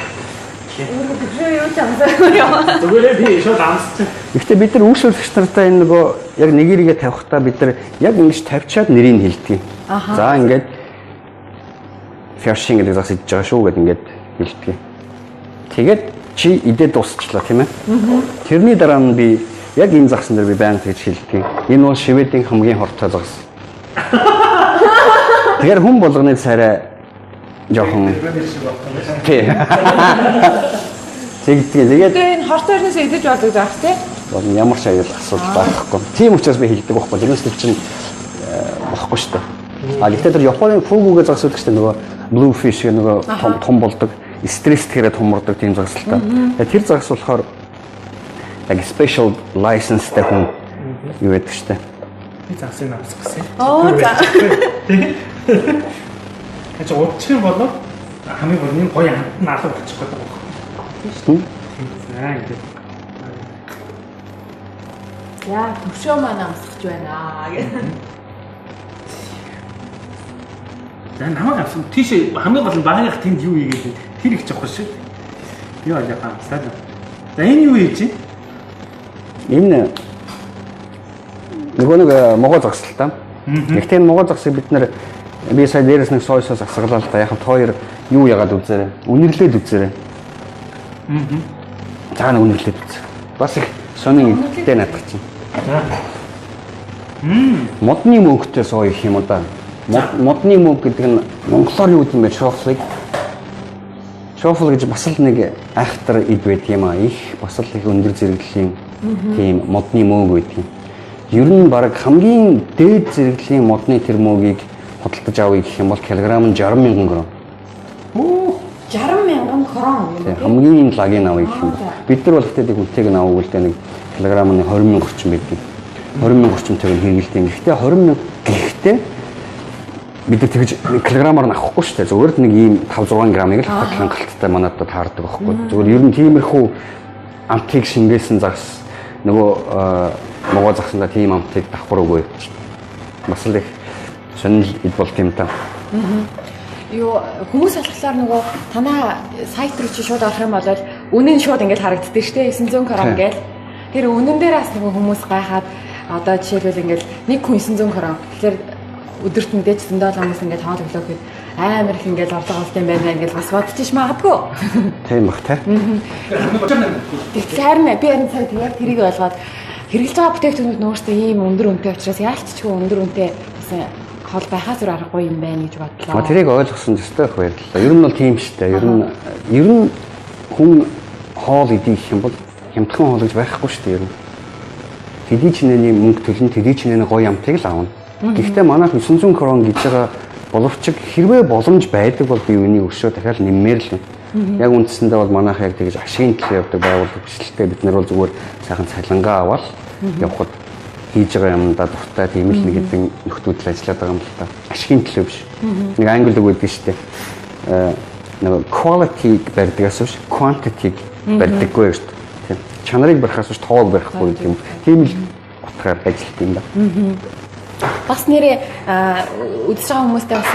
юу ч амсаагүй яа. Зүгээр би шууд амсчих. Гэхдээ бид нар үйлчлэгч нартай энэ нөгөө яг нэрийгээ тавихтаа бид нар яг ингэж тавьчаад нэрийг хэлдэг. За ингээд фэшн гэдэг загс идж байгаа шүү гэдэг ингээд хэлдэг. Тэгээд чи идээд дуусчлаа тийм ээ. Тэрний дараа нь би яг энэ загсан дээр би байнга тэгж хэлдэг. Энэ бол шведийн хамгийн хортой загс. Тэгэхээр хүн болгоны царай жоохон тий. Тэгээд энэ хортой өрнөөс идэж болдог заах тий. Ямар ч аюул асуудал байхгүй. Тийм учраас би хэлдэг байхгүй. Тэрнээс тэр чинь болохгүй шүү дээ. А гэхдээ тэр Японы фугугээ загс гэдэг чинь нөгөө blue fish гэх нөгөө том болдог. Стресс тэрэ томордог тийм загс л та. Тэр загс болохоор яг special license-тэй хүн юу гэдэг шүү дээ. Би загсыг авсах гэсэн. Оо за. Гэж удчих юм болов хамгийн гол нэг гоё наалга болчих гэдэг байна. За ингэ. Яа, төвшөө маань амсгаж байна гэх. За намайг авсан. Тийш хамгийн гол нь багийнх тэнд юу хийгээд тэр их жоох шүү. Би бол яг амсаад. За энэ юу хийж байна? Энэ нөгөө нэг могоо загс л та. Гэхдээ энэ могоо загсыг бид нар би сая дээрээс нэг сой соос асгалаа л та. Яг хоёр юу яагаад үзээрэй. Үнэрлээд үзээрэй. За нэг үнэрлээд үз. Бас их сонин идтэй надад чинь. Модны мөнгөтэй сой их юм уу да. Модны мөнгө гэдэг нь монголоор юу гэдэг юм бэ? Шофлыг. Шофл гэж бас л нэг айхтар ид байдаг юм а. Их бас л их өндөр зэрэглэлийн тийм модны мөнгө байдаг. Ер нь баг хамгийн дээд зэрэглэлийн модны тэр мөгийг худалдаж авъя гэх юм бол килограмм нь 60,000 крон. Оо 60,000 крон юм. Хамгийн лагийн авъя гэх юм бол бид нар бол гэдэг үнэтэйг нь авах үлдээ нэг килограмм нь 20,000 орчим байдаг. 20,000 орчимтэйг хэрэгэлдэг юм. Гэхдээ 20,000 гэхдээ бид нар тэгж килограммаар нь авахгүй шүү дээ. Зүгээр л нэг ийм 5-6 граммыг л хангалттай манайд таардаг байхгүй. Зүгээр ер нь тиймэрхүү амтыг шингээсэн загс нөгөө могоо загсандаа тийм амтыг давхар үгүй. Бас л их сонир ид болт юм та. Юу хүмүүс болохоор нөгөө танаа сайт руу чи шууд орох юм бол үнэн шууд ингэж харагддаг шүү дээ. 900 крон гээл. Тэр үнэн дээр бас нөгөө хүмүүс гайхаад Одоо жишээлбэл ингээд нэг хүн 900 крон. Тэгэхээр өдөрт мэдээж $7 хүмүүс ингээд хоол өглөө гэхэд амар их ингээд орлого олт юм байна ингээд бас бодчих магадгүй. Тийм бах тий. Тэгэхээр харин би харин цаг яг тэрийг ойлгоод хэрэглэж байгаа бүтээгдэхүүнүүд нөөцтэй ийм өндөр үнэтэй учраас яалтчгүй өндөр үнэтэй гэсэн хоол байхаас өөр аргагүй юм байна гэж бодлоо. Тэрийг ойлгосон зөвхөн их баярлалаа. Ер нь бол тийм шүү дээ. Ер нь хүн хоол идэх юм бол хямдхан хоол гэж байхгүй шүү дээ ер нь. Тэдий чинээний мөнгө төлн тэдий чинээний гоё амтыг л аавна. Гэхдээ манайх 900 крон гэж байгаа боловч хэрвээ боломж байдаг бол би үнийг өшөө дахиад нэммээр л юм. Яг үндсэндээ бол манайх яг тэгж ашигын төлөө явдаг байгууллага бичлээ бид нар бол зүгээр сайхан цалингаа аваад явхад хийж байгаа юмдаа дуртай тийм л нэг хэдэн нөхдүүдэл ажиллаад байгаа юм л та. Ашигын төлөө биш. Нэг англи үг гэдэг шүү дээ. Нэг quality барьдагаас биш quantity барьдаггүй шүү дээ. Тийм. Чанарыг барихаас биш тоог барихгүй гэдэг юм. Тийм л утгаар ажилладаг юм да. Бас нэрээ үзэж байгаа хүмүүстэй бас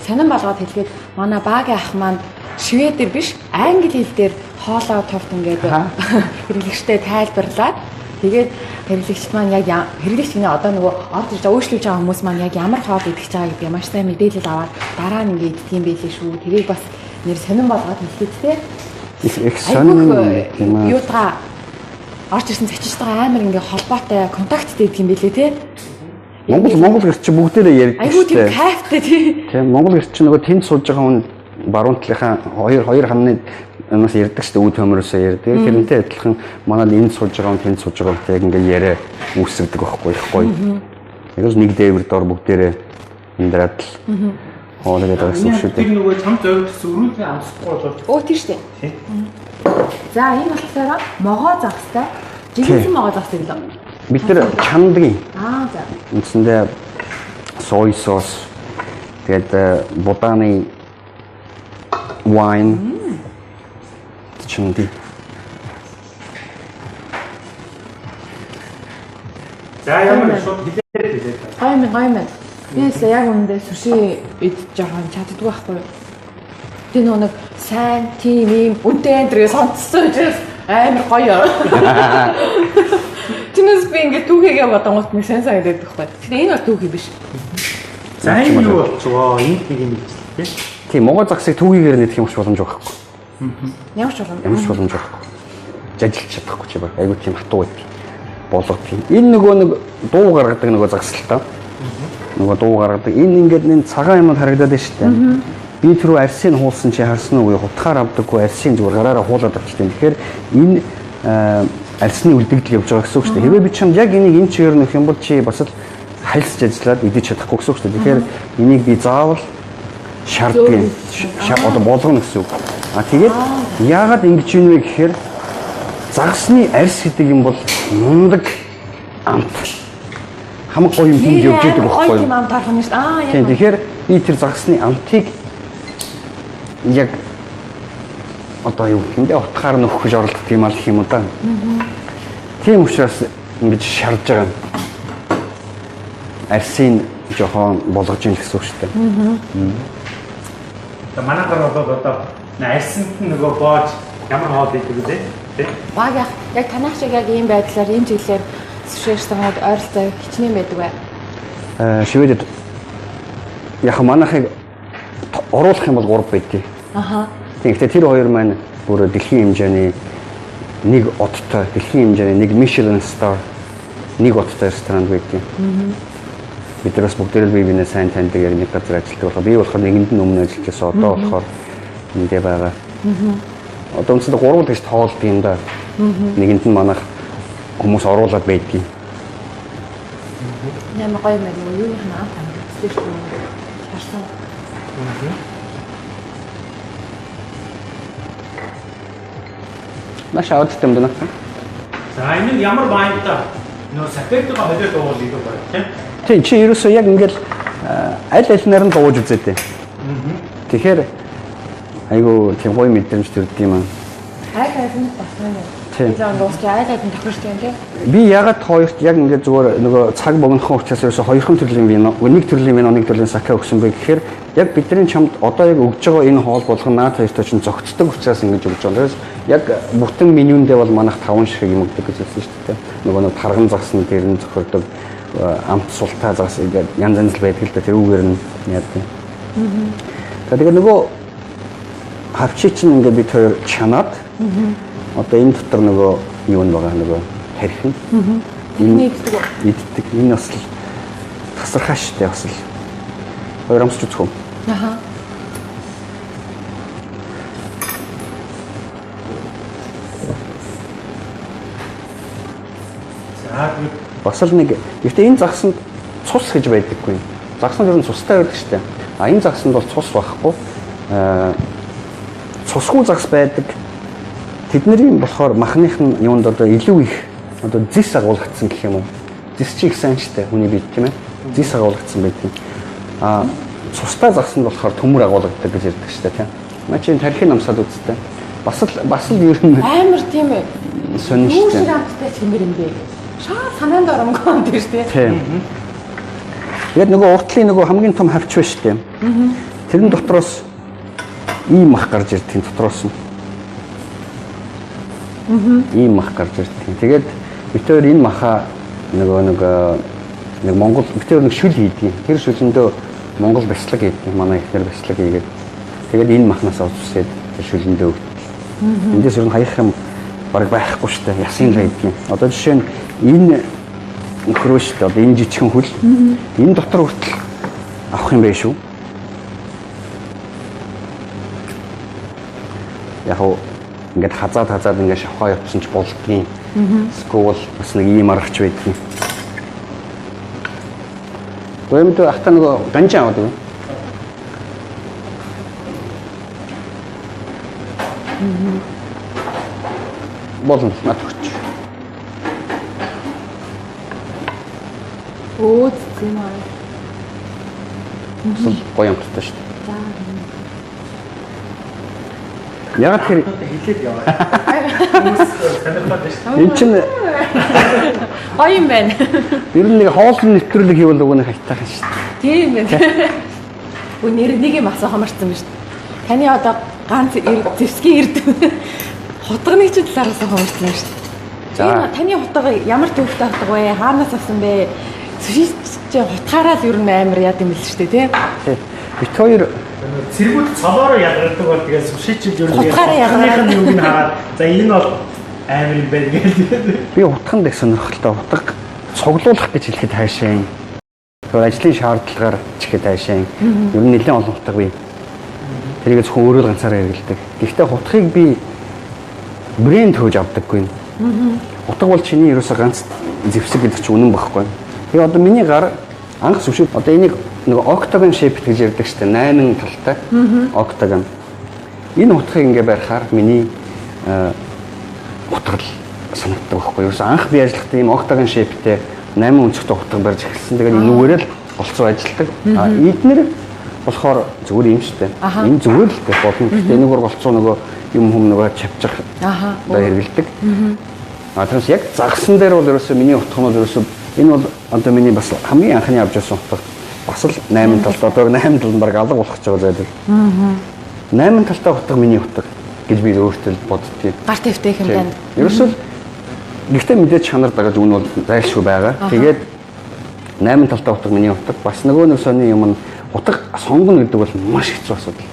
сонирн болгоод хэлгээд манай баагийн ах маань шведээр биш англи хэл дээр хоолоо товт ингээд хэрэглэгчтэй тайлбарлаад тэгээд хэрэглэгчд маань яг хэрэглэгчний одоо нөгөө орж ирж өөрчлөж байгаа хүмүүс маань яг ямар хоол идэх гэж байгаа гэдгийг маш сайн мэдээлэл аваад дараа нь ингээд идэх юм байлээ шүү. Тэрийг бас нэр сонирн болгоод хэлээд те. Их сонирн юм аа. Юутаа орж ирсэн зочдтойгоо амар ингээд холбоотой контакттэй идэх юм байлээ те. Монгол гэрч бүгдээрээ ярьдаг шүү дээ. Айгуу тийм кайфтай тийм. Монгол гэрч нөгөө тэнд сууж байгаа хүн баруун талынхаа хоёр хамны нас ярьдаг шүү дээ. Үд төмөрөөсөө ярьдаг. Тэрнтэй адилхан манай энд сууж байгаа хүн тэнд сууж байгаа хүн яг ингээ яриа үүсгдэг байхгүй их гоё. Яг л нэг дээвэр дор бүгдээрээ эндраад л хоолой гэдэг юм шүү дээ. Тэр нөгөө чам зориулсан өрөөний амсахгүй болоод. Оо тийм шүү дээ. За энэ болохоор могоо загстай. Жигсэн могоо загстай гэлээ. Бид тэр чандгийн. За. Үндсэндээ сой сос тэгээд ботаны wine чанди. За ямар шууд хэлээд. Гаймын. Бис яг үүндээ суши идэж жоохон чаддгүй байхгүй юу? Тэр нэг сайн тийм юм үнтэй энтрээ сонцсон учраас амар гоё. Тинээс би ингээд түүхийгээ бодонгот нэг сайн санагдаад байхгүй. Тэгэхээр энэ бол түүхий биш. За энэ юу болчихвоо? Энд нэг юм хэлээ. Тийм, Монгол загсыг түүхийгээр нэдэх юм шиг боломж байхгүй. Ямар ч боломж. Ямар ч боломж байхгүй. Жажилж чадахгүй ч юм. Айгуу тийм хатуу байт. Болгох тийм. Энэ нөгөө нэг дуу гаргадаг нөгөө загс л та. Нөгөө дуу гаргадаг. Энэ ингээд нэг цагаан юмд харагдаад байна шүү дээ. Би түрүү арсыг хуулсан чи харсан уу? Хутгаар авдаггүй арсыг зүгээр гараараа хуулаад авчихсан. Тэгэхээр энэ арсны үлдэгдэл явж байгаа гэсэн үг шүү дээ. Хэрвээ би чамд яг энийг энэ чигээр нөх юм бол чи бас л хайлсж ажиллаад идэж чадахгүй гэсэн үг шүү дээ. Тэгэхээр энийг би заавал шаарддаг. Одоо болгоно гэсэн үг. Тэгээд яагаад ингэж юм бэ гэхээр загсны арс гэдэг юм бол мундаг амт. Хамаг гоё юм хийж явж байдаг байхгүй юу? Гоё юм амт тарах юм шүү дээ. Тийм. Тэгэхээр би тэр загсны амтыг яг одоо юу юм бэ? Утгаар нөхөх гэж оролддог юм аа гэх юм уу да. Тийм учраас ингэж шарж байгаа юм. Арсын жоохон болгож ийн гэсэн үг шүү дээ. Манайхаар бол одоо арсанд нөгөө боож ямар хоол идэх вэ? Баг яг танах шиг яг ийм байдлаар ийм чиглэлээр сушиэрсэнүүд ойролцоо хичнээн байдаг бай. Шведэд яг манайхыг оруулах юм бол 3 байдгийг. Тэгэхдээ тэр хоёр маань бүр дэлхийн хэмжээний нэг оттой, дэлхийн хэмжээний нэг Michelin star нэг оттой ресторан байдгийг. Бид нар бас бүгдээрээ бие биенээ сайн таньдаг яг нэг газар ажилладаг болохоор би болохоор нэгэнд нь өмнө ажиллаж байсан. Одоо болохоор эндээ байгаа. Одоо үнэндээ 3 гэж тоолд юм да. Нэгэнд нь манайх хүмүүс оруулаад байдгийг. Ямар гоё юм бэ? Юуных нь амт амьддаг шүү дээ. Харсан. Маш аудит юм даа. За энэ ямар байнта нөө сапектойгоо холиод дуувал идэх байх тийм. Тийм чи ерөөсөө яг ингээл аль алинаар нь дууж үзээд. Тэгэхээр айгу тийм гоё мэдрэмж төрдөг юм аа. Хайхайсан бас байна. Тийм. За дуусч айлаад тохирчтой юм тийм. Би ягаад хоёрт яг ингээд зүгээр нөгөө цаг богинохон учраас ерөөсөө хоёрхан төрлийн вино, нэг төрлийн вино, нэг төрлийн саке өгсөн бэ гэхээр яг бидний чамд одоо яг өгж байгаа энэ хоол болгон наад хоёртой чинь зөгцдөг учраас ингэж өгж байгаа. яг бүтэн менюндээ бол манайх 5 шиг юм өгдөг гэж хэлсэн шүү дээ. Нөгөө нэг тарган загсны дээр нь зохиордог амт султаа загс ингээд янз янз л байдаг л да тэрүүгээр нь яадаг. Тэгээд нөгөө хавчи чинь ингээд бид хоёр чанаад одоо энэ дотор нөгөө юу нэг байгаа нөгөө тархин. Энэ иддэг. Энэ бас л тасархаа шүү дээ бас л. Хоёр амсч үзэх үү? Аха. Бас л нэг гэхдээ энэ загсанд цус гэж байдаггүй. Загсанд ер нь цустай байдаг шүү дээ. А энэ загсанд бол цус байхгүй. Цусгүй загс байдаг. Тэдний болохоор махных нь юунд одоо илүү их одоо зис агуулгдсан гэх юм уу? Зис чи их сайн шүү дээ. Хүний бид тийм ээ. Зис агуулгдсан байдаг. А цустай загсанд болохоор төмөр агуулгадаг гэж ярьдаг шүү дээ тийм. Наа чи тархин намсаад үзтээ. Бас л ер нь Амар тийм ээ. сонир Юу шүү шиг дээ. амттай чимэр юм бэ? Шаа санаанд оромгүй юм тийм шүү дээ. Тийм. Тэгээд нөгөө уртлын нөгөө хамгийн том хавч байна шүү дээ. Тэрэн дотроос ийм мах гарч ирдэг дотроос нь. Ийм мах гарч ирдэг. Тэгээд бид хоёр энэ маха нэг Монгол бид хоёр нэг шүл хийдэг. Тэр шүлэндөө Монгол бяцлаг хийдэг. Манай ихнэр бяцлаг хийгээд тэгээд энэ махнаас авчсаад шүлэндөө өгдөг. Эндээс ер нь хаях юм бараг байхгүй шүү дээ. Ясын л хийдэг. Одоо жишээ нь энэ нөхрөө шүү дээ. Одоо энэ жижигхэн хөл энэ дотор хүртэл авах юм байх шүү. Яг уу ингээд хазаад ингээд шавхаа явуулсан ч болдгийн. Скул бас нэг ийм аргач байдгийн. Гомд ахта нөгөө ганжаа аваад үү? Болно матгч. Өө тийм аа. Гоё амттай шүү дээ. Яг тэр хэлээд яваа. Хүмүүс сонирхоод байна шүү. эн чинь Гоё юм байна. ер нь нэг хоолны нэвтрүүлэг хийвэл өгнө хайтаахан шүү дээ. Тийм ээ. Гү нэр нэг юм асуух марцсан байна шүү дээ. Таны одоо ганц зэвсгийн эрдэм хутганы чинь талаараас асуух марцсан шүү дээ. За. Таны хутга ямар төвхтэй хутга вэ? Хаанаас авсан бэ? Сушич хутгаараа л ер нь амар яд юм л шүү дээ, тийм. Бид хоёр Цэргүүд цолоороо ядардаг бол тэгээд сушичил ер нь Хутгаараа ядардаг. юуг нь хараад за энэ бол амар юм байна гэж. би утганд их сонирхолтой утга цуглуулах гэж хэлэхэд хайшаа. Тэгэхээр ажлын шаардлагаар ч ихэд хайшаа. Ер нь нэлээд олон утга бий. Тэрийг зөвхөн өөрөө л ганцаараа хэрэгэлдэг. Гэхдээ утгыг би брэнд хөөж авдаггүй. Утга бол чиний ерөөсө ганц зэвсэг гэдэг чинь үнэн багхгүй. Тэгээ одоо миний гар анх зөвшөөр одоо энийг нэг octagon shape гэж ярьдаг шүү дээ. 8 талтай octagon. Энэ утгыг ингээ барихаар миний утгал санагддаг байхгүй юу? Анх би ажиллахдаа ийм octagon shape-тэй 8 өнцгтэй утга барьж эхэлсэн. Тэгээд энүүгээр л болцоо ажилладаг. Эднэр болохоор зүгээр юм шүү дээ. Энэ зүгээр л гэх болно. Гэхдээ энүүгээр болцоо нөгөө юм хүм нөгөө чавчих одоо хэрэгэлдэг. Тэрс яг загсан дээр бол ерөөсөө миний утга нь ерөөсөө энэ бол одоо миний бас хамгийн анхны авч явсан утга. Бас л 8 талтай одоо 8 тал нь баг алга болох гэж байгаа байдаг. 8 талтай утга миний утга гэж би өөртөө боддгийг. Гар тавьтай юм байна. Ерөөсөө гэхдээ мэдээж чанар дагаж үн бол зайлшгүй байгаа. Тэгээд 8 талтай утга миний утга бас нөгөө нэг сони юм нь утга сонгоно гэдэг бол маш хэцүү асуудал.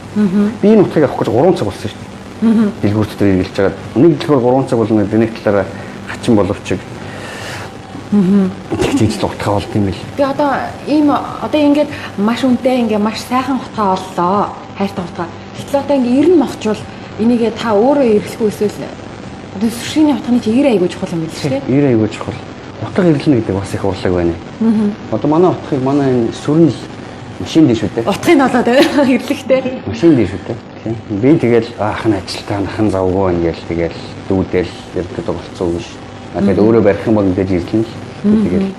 Би энэ утгыг авах гэж 3 цаг болсон шүү дээ. Дэлгүүрт дээр ирэлж байгаа. Нэг дэлгүүр 3 цаг болно гэдэг нэг талаараа хачин боловч тэгж л утгаа болд юм бэл. Би одоо ийм одоо ингээд маш үнэтэй ингээд маш сайхан утгаа оллоо. Хайртай утгаа. Гэтэл одоо ингээд 90 мовчвол энийгээ та өөрөө ирэхгүй эсвэл одоо сүршиний утганы чигээр айгуу чухал юм биш үү? 90 айгуу чухал. Утга ирлэнэ гэдэг бас их урлаг байна. Одоо манай утгыг манай энэ сүрэн л машин дээ шүү дээ. Утгыг нь олоод ирлэхтэй. Машин дээ шүү дээ. Тийм. Би тэгэл ах нь ажилтаа нахан завгүй ингээл тэгэл дүүдэл ярьдаг болцсон юм шүү. Тэгээд өөрөө барих юм бол мэдээж ирлэн л. Тэгэл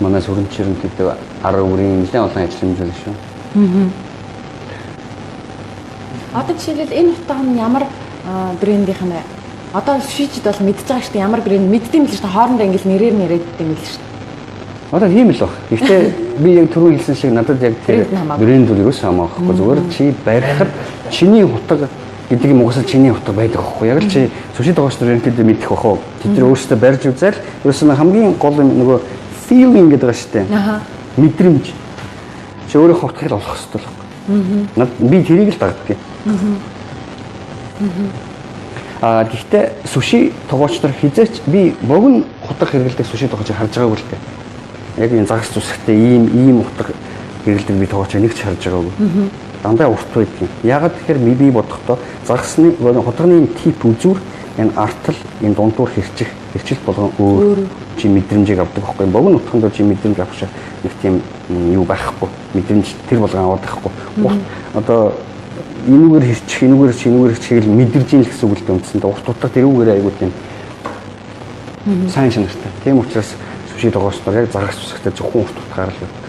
манай сүрэнчээр нь гэдэг 10 үрийн нэлээд олон ажил хэмжээл шүү. Одоо жишээлбэл энэ утга нь ямар брэндийнх нь вэ? Одоо шийчд бол мэдж байгаа шүү дээ. Ямар брэнд мэддэм л шүү дээ. Хоорондоо ингээл нэрээр нэрэддэг юм л шүү дээ. Одоо тийм л баг. Гэхдээ би яг түрүү хэлсэн шиг надад яг тэр брэнд бол юу ч хамаахгүй. Зүгээр чи барихад чиний утга гэдэг юм угсаа чиний утга байдаг аахгүй. Яг л чи суши тогооч нар ерөнхийдөө мэдэх бах уу. Тэд нар өөрсдөө барьж үзэл ерөөсөө хамгийн гол юм нөгөө feeling гэдэг байгаа шүү дээ. Аха. Мэдрэмж. Чи өөрөө ховтгол олох хэрэгтэй л байна. Над би тэрийг л дагдаг. Гэхдээ суши тогооч нар хизээч би богино хутга хэрэгэлдэг суши тогооч харж байгаагүй л дээ. Яг энэ загас зүсгтээ ийм утга хэрэгэлдэг би тогооч нэг ч харж байгаагүй. Дандаа урт байдаг. Ягаад тэгэхээр би бодохдоо загасны хутганы тип үзүүр энэ артал энэ дундуур хэрчил болгон өөр чи мэдрэмжийг авдаг байхгүй. Богино утганд чи мэдрэмж авах шиг нэг тийм юу байхгүй. Мэдрэмж тэр болгон аваад байхгүй. Одоо энүүгээр хэрчих, энүүгээр хэрчихийг л мэдэрж ийн л гэсэн үг л дээ үндсэндээ. Урт утга тэрүүгээр айгуу тийм сайн шинжтэй. Тийм учраас суши тогооч нар яг загас зүсгтээ зөвхөн урт утгаар л явдаг.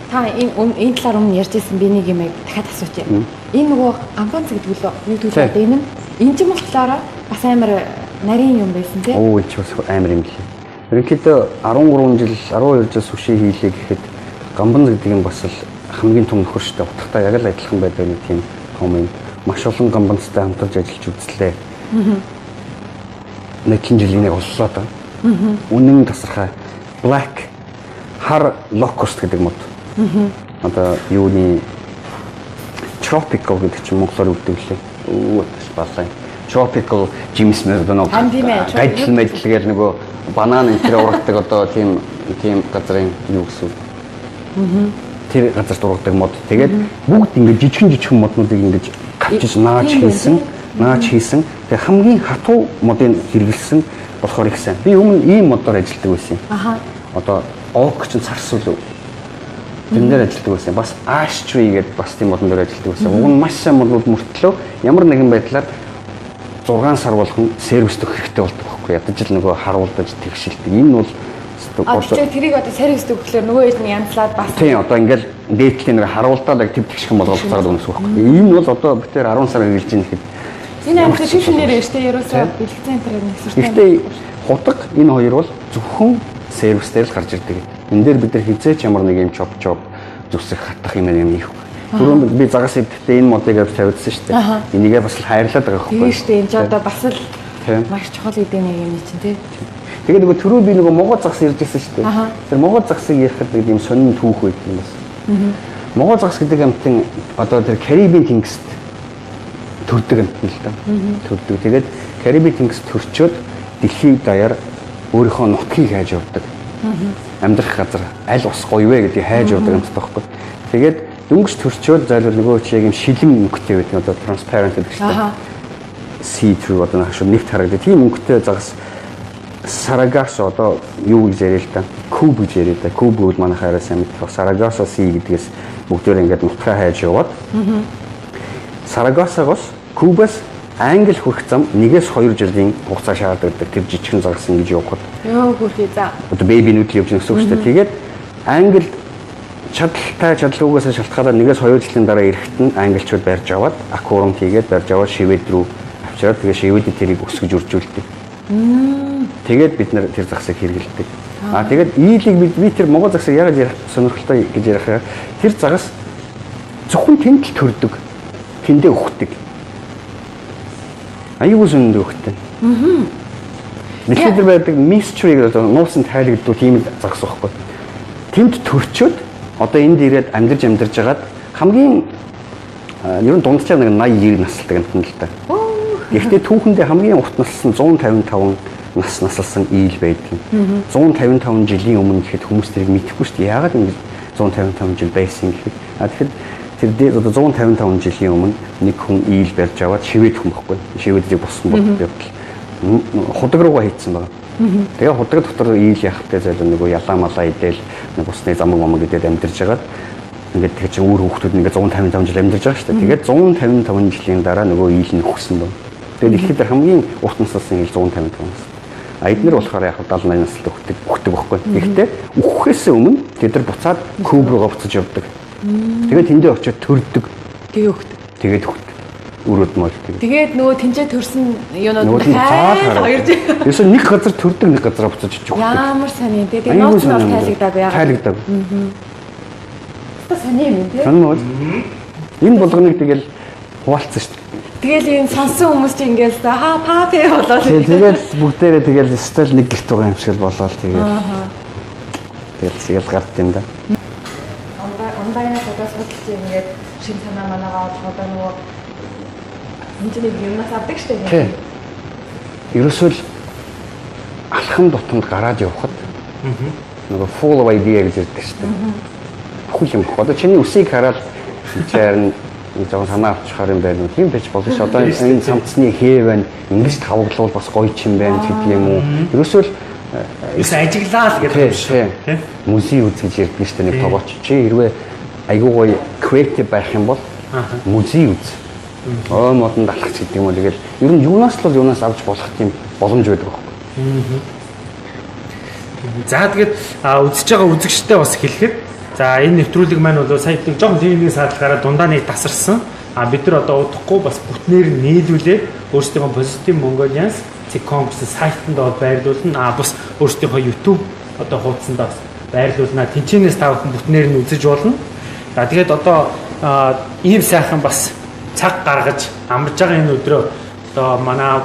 Та энэ талаар өмнө ярьжсэн би нэг юм дахиад асуучих. Энэ нөгөө амбанц гэдэг үлээ юу төлөвлөд энэ нь энэ ч юм болохоор бас амар нарийн юм байсан тийм. Оо энэ ч бас амар юм лээ. Ерөнхийдөө 13 жил 12 жил суши хийлээ гэхэд гамбанц гэдэг нь бас л хамгийн том нөхөр шүү дээ. Утгатай яг л адилхан байдаг нэг тийм том юм. Маш олон гамбанцтай хамтарч ажиллаж үзлээ. Нэг жилийн боллоо да. Үнэн тасархай black хар locust гэдэг мод. Одоо юуны tropical гэдэг чинь монголоор үгдэг лээ. Оо басаа. Tropical James Merino. Гайдл мэдлэгээр нөгөө банан энэ төр ургадаг одоо тийм газрын юу гэсэн. Тэр газар дургадаг мод. Тэгээд бүгд ингэ жижигхэн моднуудыг ингэж гавчиж нааж хийсэн. Тэгээд хамгийн хатуу модыг хэрэглэсэн болохоор ихсэн. Би өмнө ийм модоор ажилладаг байсан. Аха. Одоо оок чинь царс үл. Тэн дээр ажилладаг байсан. Бас ash tree гэдэг бас тийм модон дээр ажилладаг байсан. Уг нь маш сайн моднууд мөртлөө ямар нэгэн байдлаар 6 сар болгон сервисдөх хэрэгтэй болдог байхгүй. Ядаж л нөгөө харуулдаж тэгшилдэг. Энэ бол тэрийг одоо сервис төгөхлөөр нөгөө хэд нь янзлаад бас тийм одоо ингээл дээдлийн нэг харуулдаад яг тэгшхэн болгох цагаад өгнөс байхгүй. Энэ бол одоо битээр 10 сар хэрэгжилж байна гэхэд энэ амар төвшинээр штэ ерөөсөө бэлтгэн центрээр нэгсэртэй. Гэхдээ хутга энэ хоёр бол зөвхөн сервисээр л гарч ирдэг. Энэ дээр бид нар хизээч ямар нэг юм чоп зүсэх хатах юм хийхгүй. Түрүүн би загас идэхдээ энэ модыг авч тавьдсан шүү дээ. Энийгээ бас л хайрлаад байгаа байхгүй. Тийм шүү дээ. Энэ ч одоо бас л маш чухал гэдэг нэг юм чинь тий. Тэгээд нөгөө түрүү би нөгөө могоо загас ярьж байсан шүү дээ. Тэр могоо загасыг ярихад нэг юм сонин түүх байдаг юм бас. Могоо загас гэдэг амтын одоо тэр Карибын тэнгист төрдөг амт л да. Төрдөг. Тэгээд Карибын тэнгист төрчөөд дэлхийд даяар өөрийнхөө нутгийг хайж явдаг. Амьдрах газар аль ус гоё вэ гэдгийг хайж явдаг амт таахгүй. Тэгээд дөнгөж төрчөөд зайлвал нөгөө чи яг юм шилэн өнгөтэй байдаг. Одоо transparent гэдэг шүү дээ. See through одоо хашаа нэгт харагддаг. Тийм өнгөтэй загас Сарагасо одоо юу гэж яриа л та. Куб гэж яриа та. Куб бол манай хайраа сайн мэдэх. Сарагасо Sea гэдгээс бүгдээр ингээд нутгаа хайж яваад. Сарагасагоос Кубас Англи хүрэх зам 1-2 жилийн хугацаа шаарддаг. Тэр жижигхэн загас ингэж явхад. Йоо хөрхий за. Одоо бэби нүүдэл явж гэсэн үг шүү дээ. Тэгээд Англид чадлагуугаас шалтгаалаад 1-2 жилийн дараа ирэхэд нь англичууд барьж аваад аквариум хийгээд барьж аваад шивэд рүү авчираад тэгээд шивэдийн тэрийг өсгөж үржүүлдэг. Тэгээд бид нэр тэр загсыг хэрэглэдэг. Тэгээд ийлийг би тэр могоо загсыг яг ярих сонирхолтой гэж ярихаа тэр загас зөвхөн тэнд л төрдөг. Тэндээ өгдөг. Аюул зөндөө өгдөг. Дэлхийд дээр байдаг mystery гэдэг нууцсан тайлбарлагдвал тийм загас байхгүй. Тэнд төрчөөд одоо энд ирээд амьдарч байгаад хамгийн ер нь дунджаа нэг 80-90 настай гэнтэн л та. Гэхдээ түүхэндээ хамгийн урт нассан 155 нас насалсан ийл байдаг. 155 жилийн өмнө гэхэд хүмүүс тэрийг мэдэхгүй шүү дээ. Яагаад ингэ 155 жил байсан гэхэд тэгэхээр тэр дээр одоо 155 жилийн өмнө нэг хүн ийл барьж аваад шивэд хүн байхгүй. Шивэдийг босон боддог явдал. Худаг руугаа хийцэн байгаа. Тэгээ худаг дотор ийл яхахтай зайлуу нөгөө ялаа малаа идэл нэг усны замаг гэдээд амьдарч байгаад ингээд тэг чи өөр хүүхдүүд ингээд 155 жил амьдарч байгаа шүү дээ. Тэгээд 155 жилийн дараа нөгөө ийл нь өгсөн байна. Тэгээд ихэд хамгийн урт нассан ийл 155 нас. Эднэр болохоор яг 70-80 настай өгдөг байхгүй. Гэхдээ өгөхөөс өмнө тэд нар буцаад куб руугаа буцаж явдаг. Тэгээд тэндээ очиод төрдөг. Тэгээ өгдөг. Тэгээд өгдөг. Өрөөд мөл тэгээд. Тэгээд нөгөө тэнцээ төрсэн юунууд хоёр жил. Эсвэл нэг газар төрдөг, нэг газараа буцаж өгдөг. Ямар сони. Тэгээд нууц нь тайлагдаагүй яагаад? Тайлагдаагүй. Та сони юм тий. Сони мод. Энэ болгоныг тэгэл хуваалцсан шүү дээ. Тэгэл энэ сонсон хүмүүс чинь ингээл папе болоод. Тэгээд бүгдээрээ тэгэл стил нэг гэрт байгаа юм шиг л болоод тэгэл гард юм да. Онлайнаас одоо судалж ингээд шин санаа манагаа одоо нөгөө энэ юмнаас авдаг шүү дээ. Тийм. Ерөөсөө л алхам дотомд гараад явхад нөгөө full of idea гэж ярьдаг шүү дээ. Бүх юм. Одоо чиний үсийг хараад чаар нэг жоохон санаа авчихаар юм байна уу? Тийм байж болно ш. Одоо энэ самцны хээ байна. Ингэж тавглуул бас гоё ч юм байна гэдэг юм уу? Ерөөсөө л ажиглаа л гэдэг юм шиг тийм. Музей үз гэж ярьдаг шүү дээ нэг тогооч. Чи хэрвээ айгүй гоё creative байх юм бол музей үз. Модонд алхах гэдэг юм уу? Тэгэл ер нь юунаас л юунаас авч болох тийм боломж байдаг байхгүй. За тэгээд үзэж байгаа үзэгчтэй бас хэлэхэд за энэ нэвтрүүлэг маань бол сая нэг жоохон техникийн саадлахаараа дундаа нэг тасарсан. Бид нар одоо удахгүй бас бүтнээр нь нийлүүлээд өөрсдийнхөө Positive Mongolians.com гэсэн сайтанд байрлуулна. Бас өөрсдийнхөө YouTube одоо хуудсанд бас байрлуулна. Тэнцэнээс та бүхэн бүтнээр нь үзэж болно. За тэгээд одоо ийм сайхан бас цаг гаргаж амарж байгаа энэ өдрөө одоо манай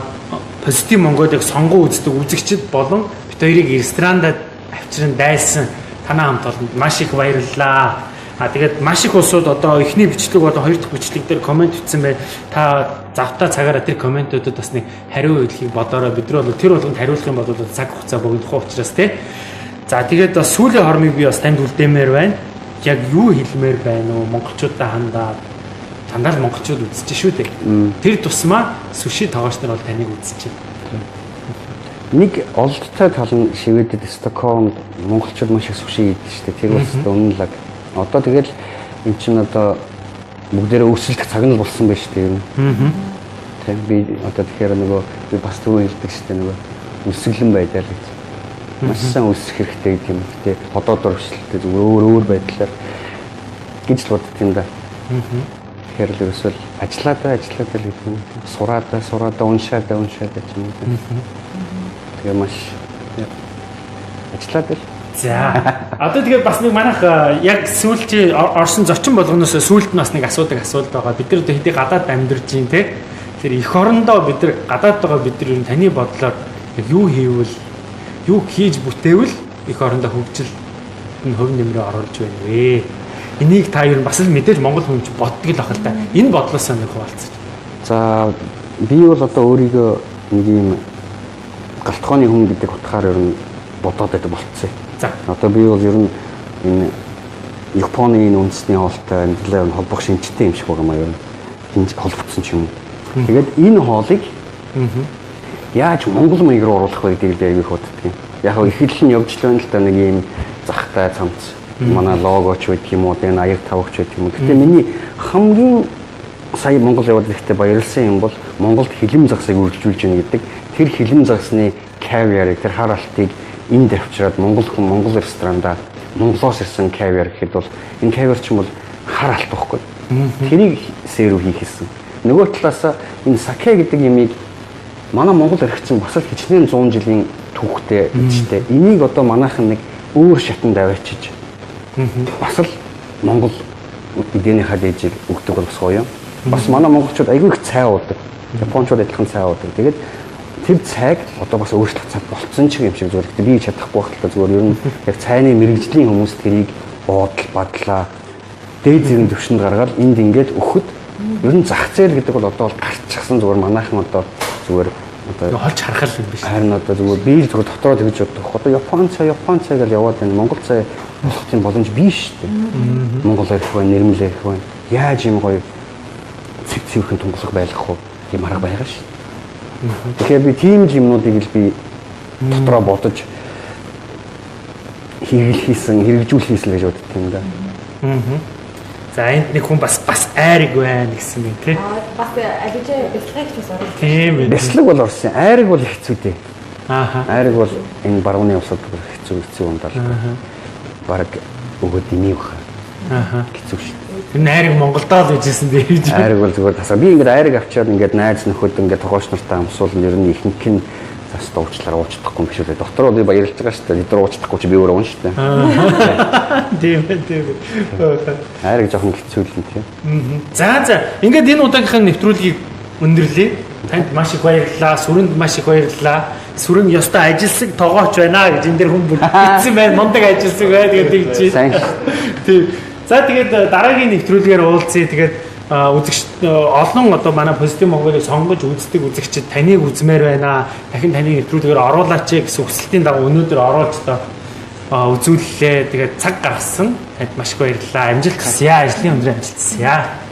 Positive Mongolia-г сонгон үздэг үзэгчид болон бид хоёрыг ресторандад авчран дайсан танаа хамт олонд маш их баярлалаа. Тэгээд маш их улсууд одоо эхний бичлэг болон хоёр дахь бичлэг дээр комент бичсэн бай. Та завтаа цагаараа тэр комментуудад бас нэг хариу өгөхийг бодорой. Бид нар бол тэр болгонд хариулах юм бол цаг хугацаа богинохгүй учраас тий. За тэгээд бас сүүлийн хормыг би бас танд үлдээмээр байна. Яг юу хэлмээр байна уу? Монголчуудаа хандаад дандаа монголчууд үзэж шүү дээ. Тэр тусмаа сүши тоогооч нар бол таныг үзэж байна. Нэг олдтой тал нь Шведэд Стокгольмд монголчууд маш их сүши хийдэг шүү дээ. Тэр бас үнэлэг. Одоо тэгэл эн чинь одоо бүгдээрээ өсөлтөх цаг нь болсон байж тээ юм. Тийм би одоо тэгэхээр нөгөө би бас түрүү хэлдэг шүү дээ нөгөө өсөглөн байдал гэж. Маш сайн өсөх хэрэгтэй гэдэг юм. Тэ одоо дурвчлалтай зүгээр өөр байдлаар гэж л боддог юм да. Тэгэхээр л ерөөсөө ажиллаад л гэдэг юм. Сураад уншаад гэж юм. Тэгээ маш ажиллаад л. За. Одоо тэгээд бас нэг манайх яг сүүлчийн орсон зочин болгоноос сүүлд нь бас нэг асуудаг асуулт байгаа. Бид нар одоо хэдий гадаад амьдарч юм те. Тэр эх орондоо бид нар гадаад байгаа бид нар юу таны бодлоор юу хийвэл юу хийж бүтээвэл эх орондоо хөгжил энэ хөв нэмрээ оруулж байна вэ? Энийг та юу бас л мэдээж монгол хүн ч боддог л ах л да. Энэ бодлоос нэг хуваалцаж. За би бол одоо өөрийгөө нэг юм галтгооны хүн гэдэг утгаар ер нь бодоод байдаг болцсон. За одоо би бол ер нь энэ Японы энэ үндэсний хоолтой нэлээд холбох шинжтэй юм шиг байгаа маа ер нь энэ холбогдсон ч юм. Тэгээд энэ хоолыг яаж монгол маягаар оруулах вэ гэдэг л аяг их боддог юм. Яг нь их л нь явж л байна л да нэг юм захтай цамц манай логоч байдаг юм уу энэ аяг тавагч байдаг юм. Гэтэ миний хамгийн сая Монгол яваад ирэхдээ баярлсан юм бол Монголд хилэм загсыг үргэлжлүүлж гин гэдэг. Тэр хилэм загсны кавиарыг тэр хараалтыг энд авчираад монгол хүн монгол ресторанда монголоос ирсэн кавиар гэхэд бол энэ кавиар ч юм бол хараалт байхгүй. Тэрийг сэрүү хийх гэсэн. Нөгөө талаас энэ саке гэдэг ямиг манай монгол иргэцэн бас л хичнээн 100 жилийн түүхтэй гэжтэй. Энийг одоо манайхан нэг өөр шатанд аваачиж бас л монгол эднийхээ дээжийг өгдөг бол бас гоё. Бас манай монголчууд айгүй их цай уудаг. Японочууд адилхан цай уудаг. Тэгээд тэр цайг одоо бас өөрчлөх цаг болцсон ч юм шиг зүгээр. Би чадахгүй байх л зүгээр ер нь яг цайны мэрэгжлийн хүмүүс тэрийг буудал бадлаа. Дээд зэрэг төвшөнд гаргаад энд ингээд өгөхөд ер нь зах зээл гэдэг бол одоо бол гарчихсан зүгээр манайхан одоо зүгээр одоо олж харах юм биш. Харин одоо зүгээр би л зүгээр дотроо тэгж боддог. Одоо Япон цай гэж яваад байна. Монгол цай болох тийм боломж биш шүү дээ. Монгол ярих байна, нэрмэл ярих байна. Яаж юм гоё цэвхэн тунгалах байлгах вэ? Тийм арга байгаа шүү. Тэгэхээр би тийм юмнуудыг л би дотроо бодож хэрэгжүүлсэн гэж боддог юм да. За энд нэг хүн бас айраг байна гэсэн юм тий. Бас алижээ бэлтгэж бас орох. Тийм ээ. Бяцлаг бол орсон. Айраг бол хэцүү дээ. Ааха. Айраг бол энэ барууны усад хэцүү юм даа. Бараг өгөөд инийг баха. Ааха. Хэцүү шүү. Энэ айраг Монголдоо л үжсэн дээ. Айраг бол зүгээр тасаа. Би ингээд айраг авчаад ингээд найз нөхөд ингээд тогооч нартай амсуулна ер нь ихэнх нь Бас дуучлаараа уучлахгүй юм биш үү? Дотроо би баярлж байгаа шүү дээ. Бид уучлахгүй чи би өөрөө уун шүү дээ. Тийм. Хайрыг жоохон хэцүү л юм тийм. За. Ингээд энэ удаагийнхаа нэвтрүүлгийг өндөрлөе. Танд маш их баярлалаа. Сүрэнд маш их баярлалаа. Сүрэн ёстой ажилсаг тоогооч байна гэж энэ дэр хүн бүр хэлсэн байна. Мундаг ажилсаг бай тэгээд тэгж. Сайн. Тийм. За тэгээд дараагийн нэвтрүүлгээр уулзъя. Тэгээд үзэгч олон одоо манай Positive Mongolia сонгож үздэг үзэгчид таныг үзмээр байна. Дахин таны нэвтрүүлгээр оруулаач гэсэн хүсэлтийн дагуу өнөөдөр оруулж үзүүллээ. Тэгээд цаг гаргасан. Танд маш их баярлалаа. Амжилт хүсье. Ажлын өндөр амжилт хүсье.